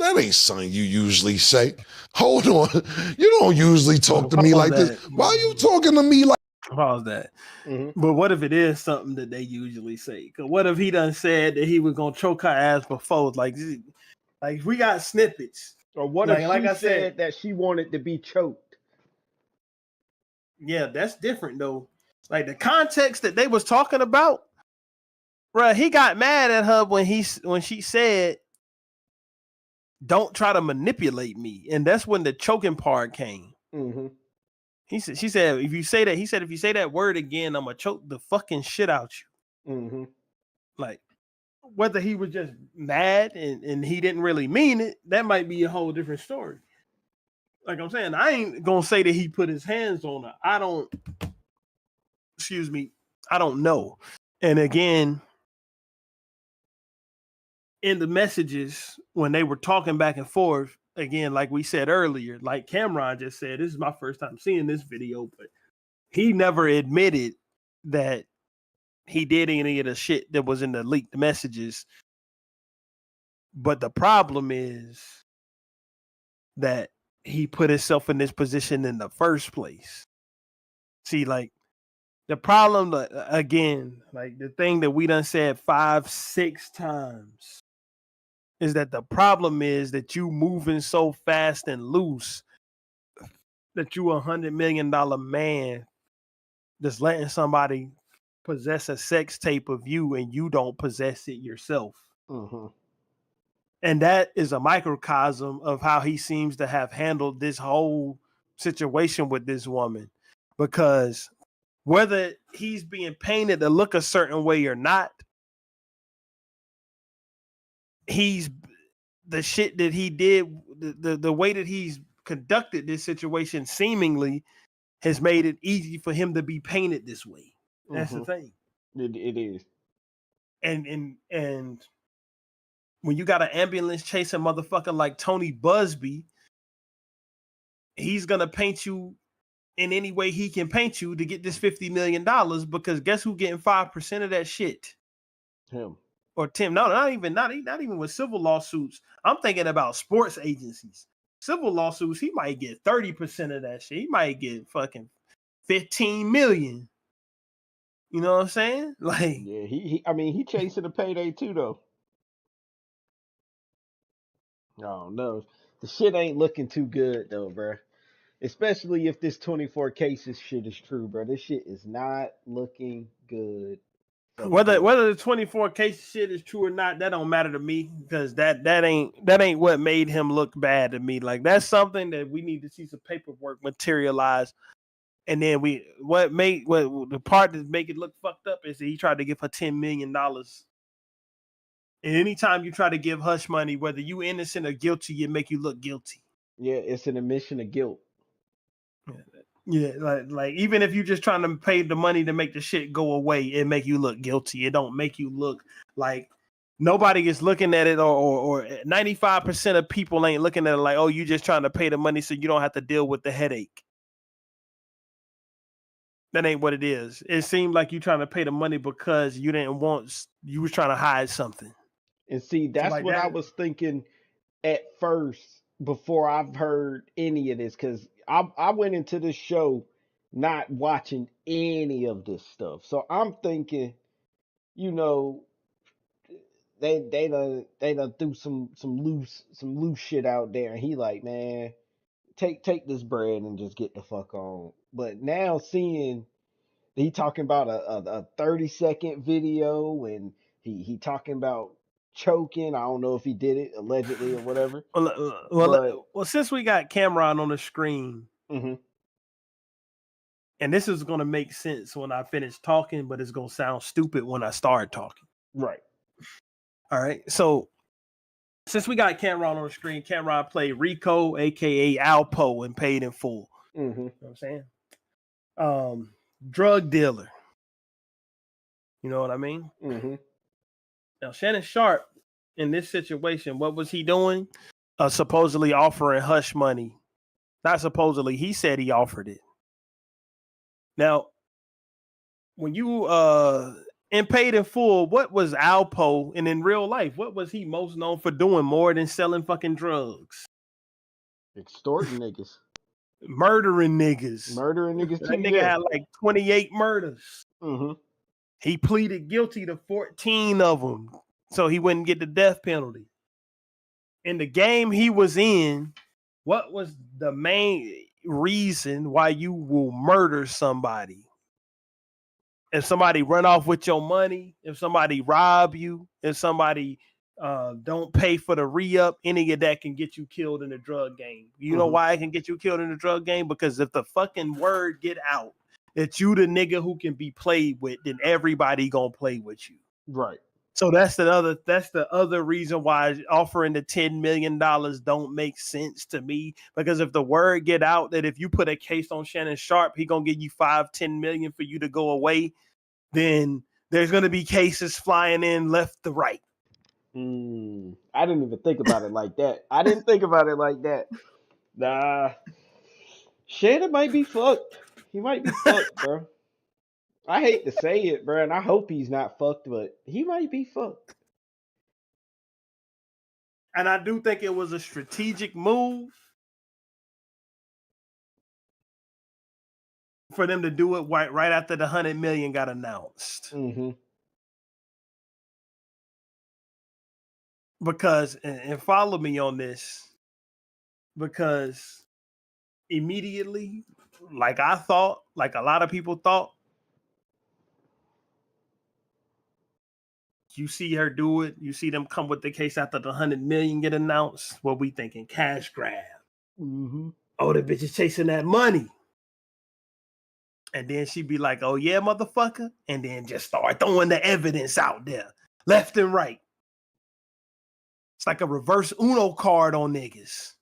That ain't something you usually say. Hold on. You don't usually talk to me like this. Why are you talking to me like? Pause that. Mm-hmm. But what if it is something that they usually say? Because what if he done said that he was gonna choke her ass before? Like we got snippets. Or what if I said that she wanted to be choked? Yeah, that's different though. Like the context that they was talking about, bruh, he got mad at her when she said, "Don't try to manipulate me," and that's when the choking part came. Mm-hmm. She said, if you say that word again, I'm gonna choke the fucking shit out you. Mm-hmm. Like, whether he was just mad and he didn't really mean it, that might be a whole different story. Like I'm saying, I ain't gonna say that he put his hands on her. I don't know. And again, in the messages, when they were talking back and forth, again, like we said earlier, like Cameron just said, this is my first time seeing this video, but he never admitted that he did any of the shit that was in the leaked messages. But the problem is that he put himself in this position in the first place. See, like, the problem, again, like the thing that we done said 5-6 times, is that the problem is that you moving so fast and loose that you $100 million man that's letting somebody possess a sex tape of you and you don't possess it yourself. Mm-hmm. And that is a microcosm of how he seems to have handled this whole situation with this woman. Because whether he's being painted to look a certain way or not, the shit that he did, the way that he's conducted this situation seemingly has made it easy for him to be painted this way. That's the thing. It is. And when you got an ambulance chasing motherfucker like Tony Busby, he's gonna paint you in any way he can paint you to get this $50 million, because guess who getting 5% of that shit? Him. Or Tim. No, not even with civil lawsuits. I'm thinking about sports agencies. Civil lawsuits, he might get 30% of that shit. He might get fucking 15 million. You know what I'm saying? Like, yeah, he chasing a payday too though. Oh no, the shit ain't looking too good though, bro. Especially if this 24 cases shit is true, bro. This shit is not looking good. Whether the 24 case shit is true or not, that don't matter to me, because that ain't what made him look bad to me. Like, that's something that we need to see some paperwork materialize. And then what the part that make it look fucked up is that he tried to give her $10 million. And anytime you try to give hush money, whether you innocent or guilty, it make you look guilty. Yeah, it's an admission of guilt. Yeah, like even if you're just trying to pay the money to make the shit go away, it make you look guilty. It don't make you look like nobody is looking at it, or 95% of people ain't looking at it like, oh, you just trying to pay the money so you don't have to deal with the headache. That ain't what it is. It seemed like you trying to pay the money because you was trying to hide something. And see, that's like what that, I was thinking at first before I've heard any of this, because I went into this show not watching any of this stuff. So I'm thinking, you know, they done threw some loose shit out there, and he like, man, take this bread and just get the fuck on. But now seeing he talking about a 30-second video, and he talking about choking. I don't know if he did it allegedly or whatever. Well, since we got Cameron on the screen, and this is going to make sense when I finish talking, but it's going to sound stupid when I start talking. Right. All right. So since we got Cameron on the screen, Cameron played Rico, aka Alpo, and Paid in Full. You know what I'm saying? Drug dealer. You know what I mean? Now, Shannon Sharpe, in this situation, what was he doing? Supposedly offering hush money. Not supposedly, he said he offered it. Now, when you in Paid in Full, what was Alpo, and in real life, what was he most known for doing more than selling fucking drugs? Extorting niggas. Murdering niggas. That nigga had like 28 murders. He pleaded guilty to 14 of them, so he wouldn't get the death penalty. In the game he was in, what was the main reason why you will murder somebody? If somebody run off with your money, if somebody rob you, if somebody don't pay for the re-up, any of that can get you killed in the drug game. You know why it can get you killed in the drug game? Because if the fucking word get out that you the nigga who can be played with, then everybody gonna play with you. Right. So that's the other reason why offering the $10 million don't make sense to me. Because if the word get out that if you put a case on Shannon Sharpe, he gonna give you $5-10 million for you to go away, then there's gonna be cases flying in left to right. I didn't even think about it like that. Nah. Shannon might be fucked. He might be fucked, bro. I hate to say it, bro, and I hope he's not fucked, but he might be fucked. And I do think it was a strategic move for them to do it right after the $100 million got announced. Because, and follow me on this, because immediately, like I thought, like a lot of people thought, you see her do it, you see them come with the case after the $100 million get announced, what we thinking? Cash grab. Oh, the bitch is chasing that money. And then she'd be like, oh yeah, motherfucker. And then just start throwing the evidence out there, left and right. It's like a reverse Uno card on niggas.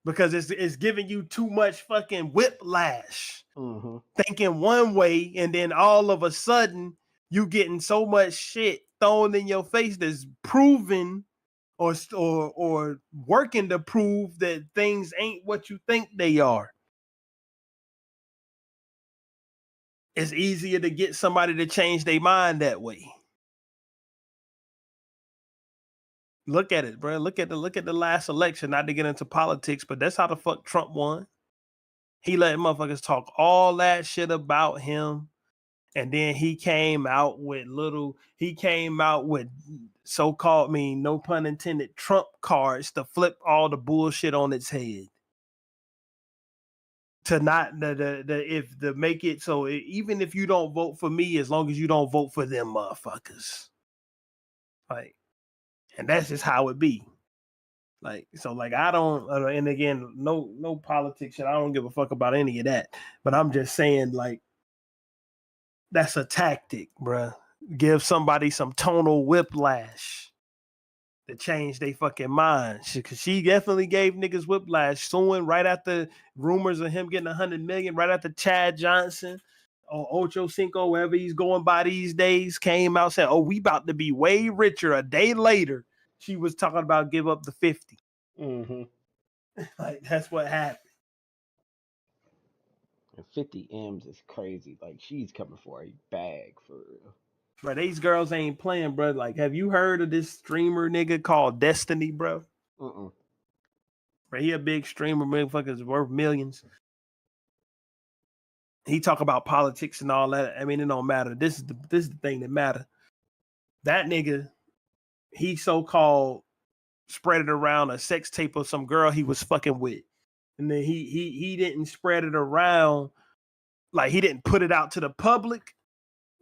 Because it's giving you too much fucking whiplash. Thinking one way, and then all of a sudden you getting so much shit thrown in your face that's proven or working to prove that things ain't what you think they are. It's easier to get somebody to change their mind that way. Look at it, bro. Look at the last election. Not to get into politics, but that's how the fuck Trump won. He let motherfuckers talk all that shit about him, And then he came out with so-called, no pun intended, Trump cards to flip all the bullshit on its head. To not make it so even if you don't vote for me, as long as you don't vote for them motherfuckers. Like, and that's just how it be. Like, so like I don't, and again, no politics shit. I don't give a fuck about any of that. But I'm just saying, like, that's a tactic, bruh. Give somebody some tonal whiplash to change their fucking mind. Cause she definitely gave niggas whiplash, suing right after rumors of him getting 100 million, right after Chad Johnson or Ocho Cinco, wherever he's going by these days, came out saying, "Oh, we about to be way richer." A day later, she was talking about give up the 50. Like, that's what happened. And 50 M's is crazy. Like, she's coming for a bag for real. Bro, these girls ain't playing, bro. Like, have you heard of this streamer nigga called Destiny, bro? Bro, he a big streamer, motherfuckers worth millions. He talk about politics and all that. I mean, it don't matter. This is the thing that matter. That nigga, he so-called spread it around a sex tape of some girl he was fucking with. And then he didn't spread it around, like he didn't put it out to the public,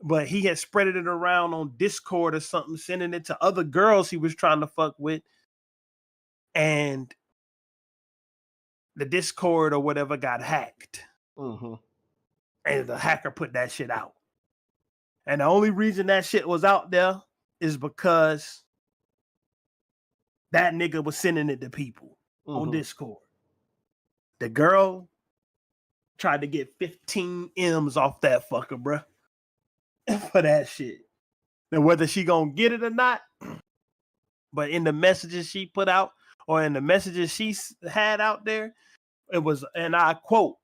but he had spread it around on Discord or something, sending it to other girls he was trying to fuck with. And the Discord or whatever got hacked. And the hacker put that shit out. And the only reason that shit was out there is because that nigga was sending it to people on Discord. The girl tried to get 15 M's off that fucker, bro. For that shit. Now, whether she gonna get it or not, but in the messages she put out, or in the messages she had out there, it was, and I quote,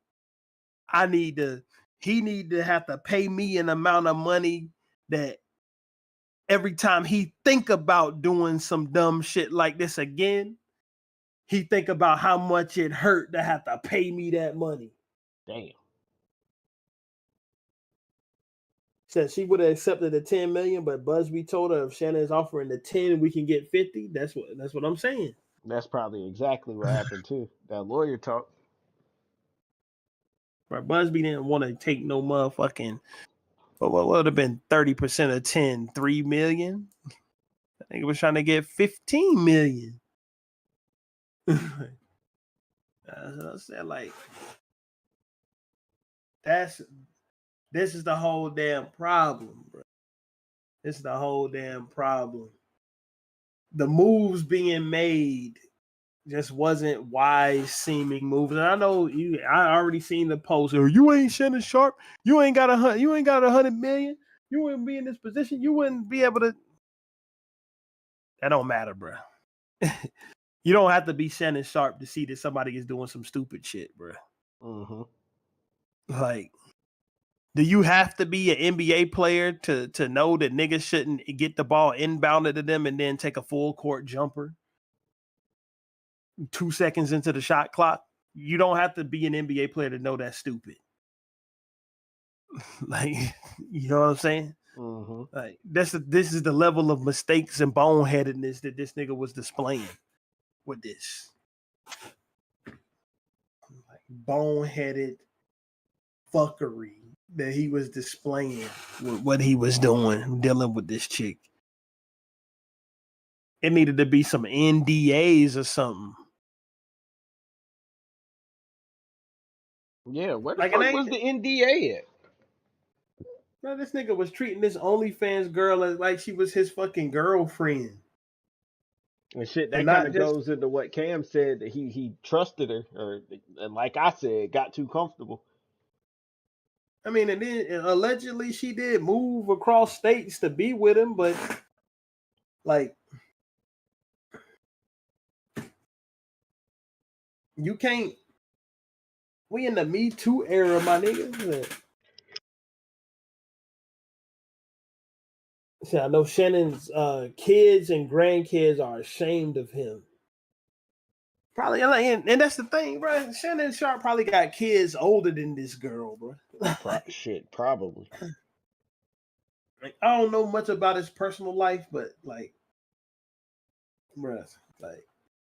he need to have to pay me an amount of money that every time he think about doing some dumb shit like this again, he think about how much it hurt to have to pay me that money. Damn. Said she would have accepted the 10 million, but Busby told her if Shannon's offering the 10, we can get 50. That's what I'm saying. That's probably exactly what happened too. That lawyer talk. Right, Busby didn't want to take no motherfucking. But what would have been 30% of 10, 3 million? I think it was trying to get 15 million. That's what I said. Like, this is the whole damn problem, bro. This is the whole damn problem. The moves being made just wasn't wise seeming moves. And I know I already seen the post. Or you ain't Shannon Sharpe. You ain't got 100 million. You wouldn't be in this position. You wouldn't be able to. That don't matter, bro. You don't have to be Shannon Sharpe to see that somebody is doing some stupid shit, bro. Like, do you have to be an NBA player to know that niggas shouldn't get the ball inbounded to them and then take a full court jumper 2 seconds into the shot clock? You don't have to be an NBA player to know that's stupid. Like, you know what I'm saying? Like, this is the level of mistakes and boneheadedness that this nigga was displaying with this. Like, boneheaded fuckery that he was displaying with what he was doing, dealing with this chick. It needed to be some NDAs or something. Yeah, where the fuck was the NDA at? Man, this nigga was treating this OnlyFans girl as like she was his fucking girlfriend. And shit, that kind of goes into what Cam said, that he trusted her, and like I said, got too comfortable. I mean, and then allegedly she did move across states to be with him, but like, you can't. We in the Me Too era, my nigga. See, I know Shannon's kids and grandkids are ashamed of him. Probably, and that's the thing, bro. Shannon Sharpe probably got kids older than this girl, bro. Shit, probably. Like, I don't know much about his personal life, but like, bruh, like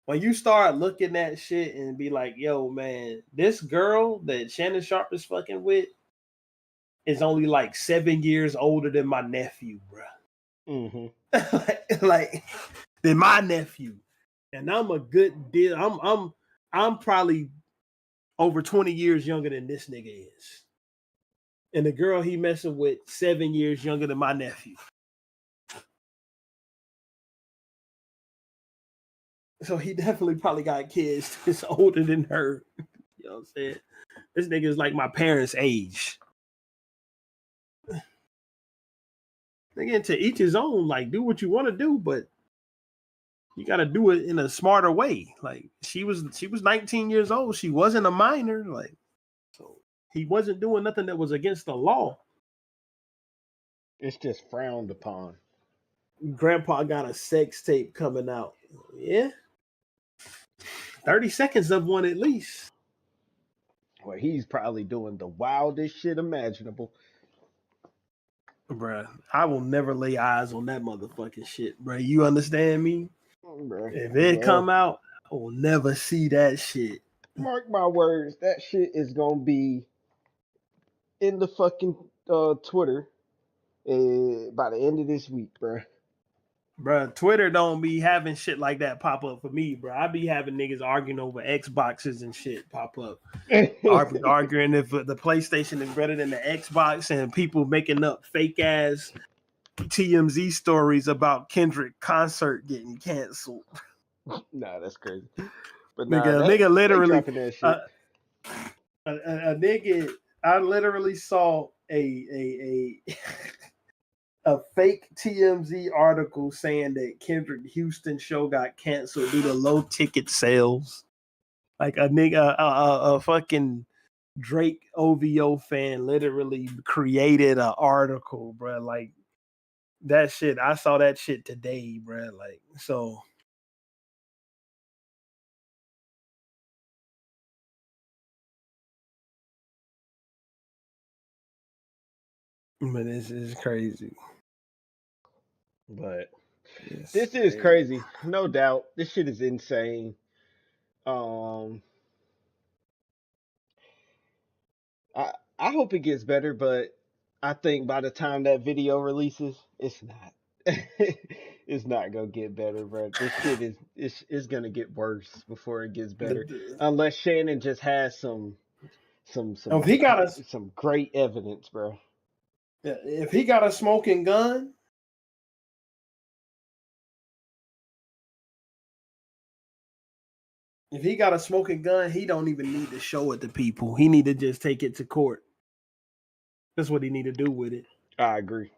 when you start looking at shit and be like, yo, man, this girl that Shannon Sharpe is fucking with is only like 7 years older than my nephew, bruh. like than my nephew. And I'm a good deal. I'm probably over 20 years younger than this nigga is. And the girl he messing with 7 years younger than my nephew. So he definitely probably got kids that's older than her. You know what I'm saying? This nigga is like my parents' age. Again, to each his own. Like, do what you want to do, but you got to do it in a smarter way. Like, she was 19 years old. She wasn't a minor. Like, so he wasn't doing nothing that was against the law. It's just frowned upon. Grandpa got a sex tape coming out. Yeah. 30 seconds of one at least. Well, he's probably doing the wildest shit imaginable. Bruh, I will never lay eyes on that motherfucking shit, bruh. You understand me? Bruh. If it come out, I will never see that shit. Mark my words, that shit is gonna be in the fucking Twitter by the end of this week, bruh. Bruh, Twitter don't be having shit like that pop up for me, bruh. I be having niggas arguing over Xboxes and shit pop up. Arguing if the PlayStation is better than the Xbox, and people making up fake ass TMZ stories about Kendrick concert getting canceled. Nah, that's crazy. But nigga literally that shit. A nigga, I literally saw a fake TMZ article saying that Kendrick Houston show got canceled due to low ticket sales. Like a nigga, a fucking Drake OVO fan literally created an article, bro. Like that shit. I saw that shit today, bro. Like, so. But this is crazy. But this is crazy, no doubt. This shit is insane. I hope it gets better, but I think by the time that video releases, it's not. It's not gonna get better, bro. This shit is gonna get worse before it gets better, unless Shannon just has some great evidence, bro. If he got a smoking gun, he don't even need to show it to people. He need to just take it to court. That's what he need to do with it. I agree.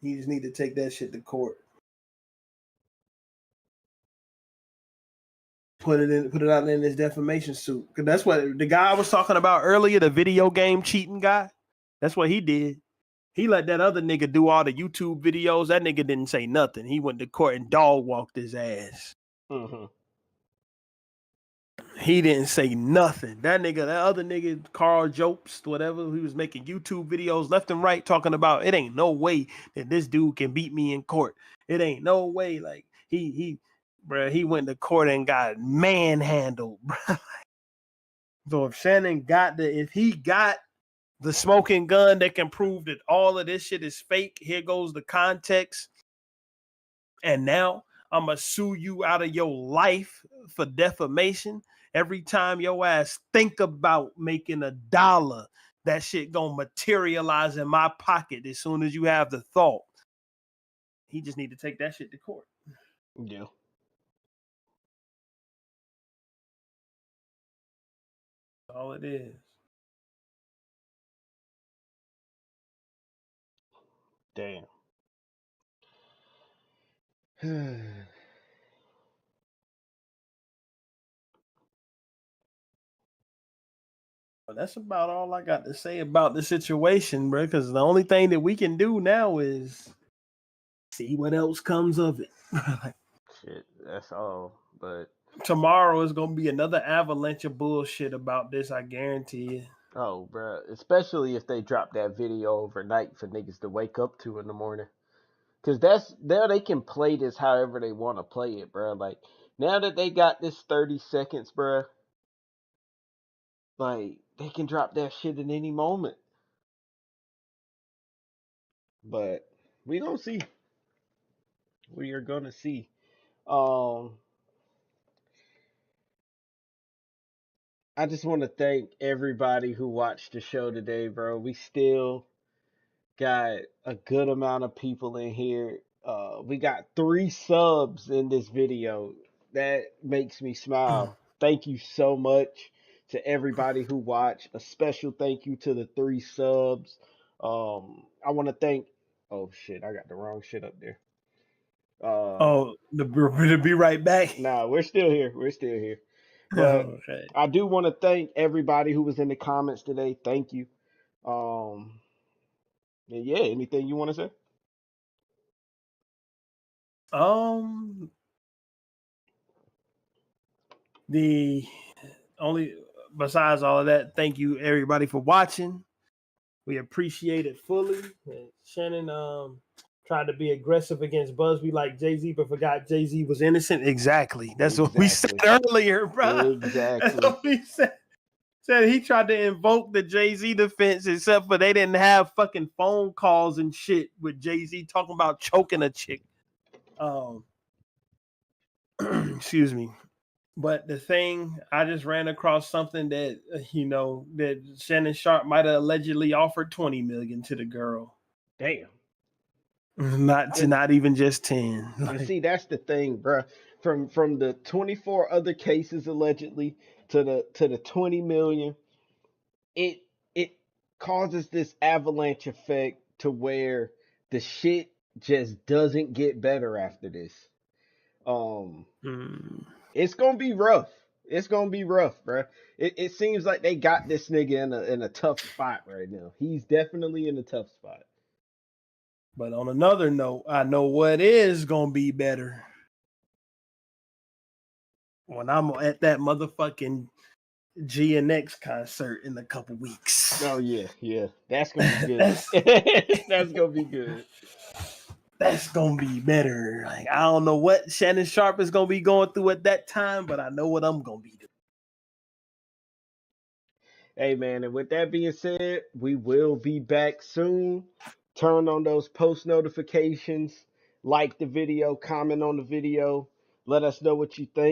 He just need to take that shit to court. Put it out in his defamation suit. Because that's what the guy I was talking about earlier, the video game cheating guy. That's what he did. He let that other nigga do all the YouTube videos. That nigga didn't say nothing. He went to court and dog walked his ass. Mm-hmm. He didn't say nothing. That other nigga, Carl Jopes, whatever, he was making YouTube videos left and right talking about it ain't no way that this dude can beat me in court. It ain't no way. Like he went to court and got manhandled, bro. So if he got the smoking gun that can prove that all of this shit is fake, here goes the context. And now I'm going to sue you out of your life for defamation. Every time your ass think about making $1, that shit going to materialize in my pocket as soon as you have the thought. He just need to take that shit to court. Yeah. That's all it is. Damn. Well, that's about all I got to say about the situation, bro. Because the only thing that we can do now is see what else comes of it. Shit, that's all. But tomorrow is gonna be another avalanche of bullshit about this. I guarantee you. Oh, bro, especially if they drop that video overnight for niggas to wake up to in the morning. Cause that's there they can play this however they want to play it, bro. Like now that they got this 30 seconds, bro, like they can drop that shit at any moment. But we gonna see. We are gonna see. Um, I just want to thank everybody who watched the show today, bro. We still got a good amount of people in here. We got 3 subs in this video. That makes me smile. Thank you so much to everybody who watched. A special thank you to the 3 subs. I want to thank. Oh shit, I got the wrong shit up there. Oh, to be right back. Nah, we're still here. We're still here. But Okay. I do want to thank everybody who was in the comments today. Thank you. And yeah, anything you want to say? The only besides all of that, thank you everybody for watching. We appreciate it fully. Shannon tried to be aggressive against Busby like Jay-Z, but forgot Jay-Z was innocent. Exactly. That's what we said earlier, bro. Exactly. That's what we said. Said he tried to invoke the Jay-Z defense, except for they didn't have fucking phone calls and shit with Jay-Z talking about choking a chick. Excuse me. But the thing, I just ran across something that, that Shannon Sharpe might have allegedly offered 20 million to the girl. Damn. Not even just 10. And see, that's the thing, bro. From the 24 other cases allegedly to the 20 million, it causes this avalanche effect to where the shit just doesn't get better after this. It's gonna be rough. It's gonna be rough, bro. It seems like they got this nigga in a tough spot right now. He's definitely in a tough spot. But on another note, I know what is gonna be better when I'm at that motherfucking GNX concert in a couple weeks. Oh yeah, that's gonna be good. That's gonna be good. That's gonna be better. Like I don't know what Shannon Sharpe is gonna be going through at that time, but I know what I'm gonna be doing. Hey man, and with that being said, we will be back soon. Turn on those post notifications, like the video, comment on the video, let us know what you think.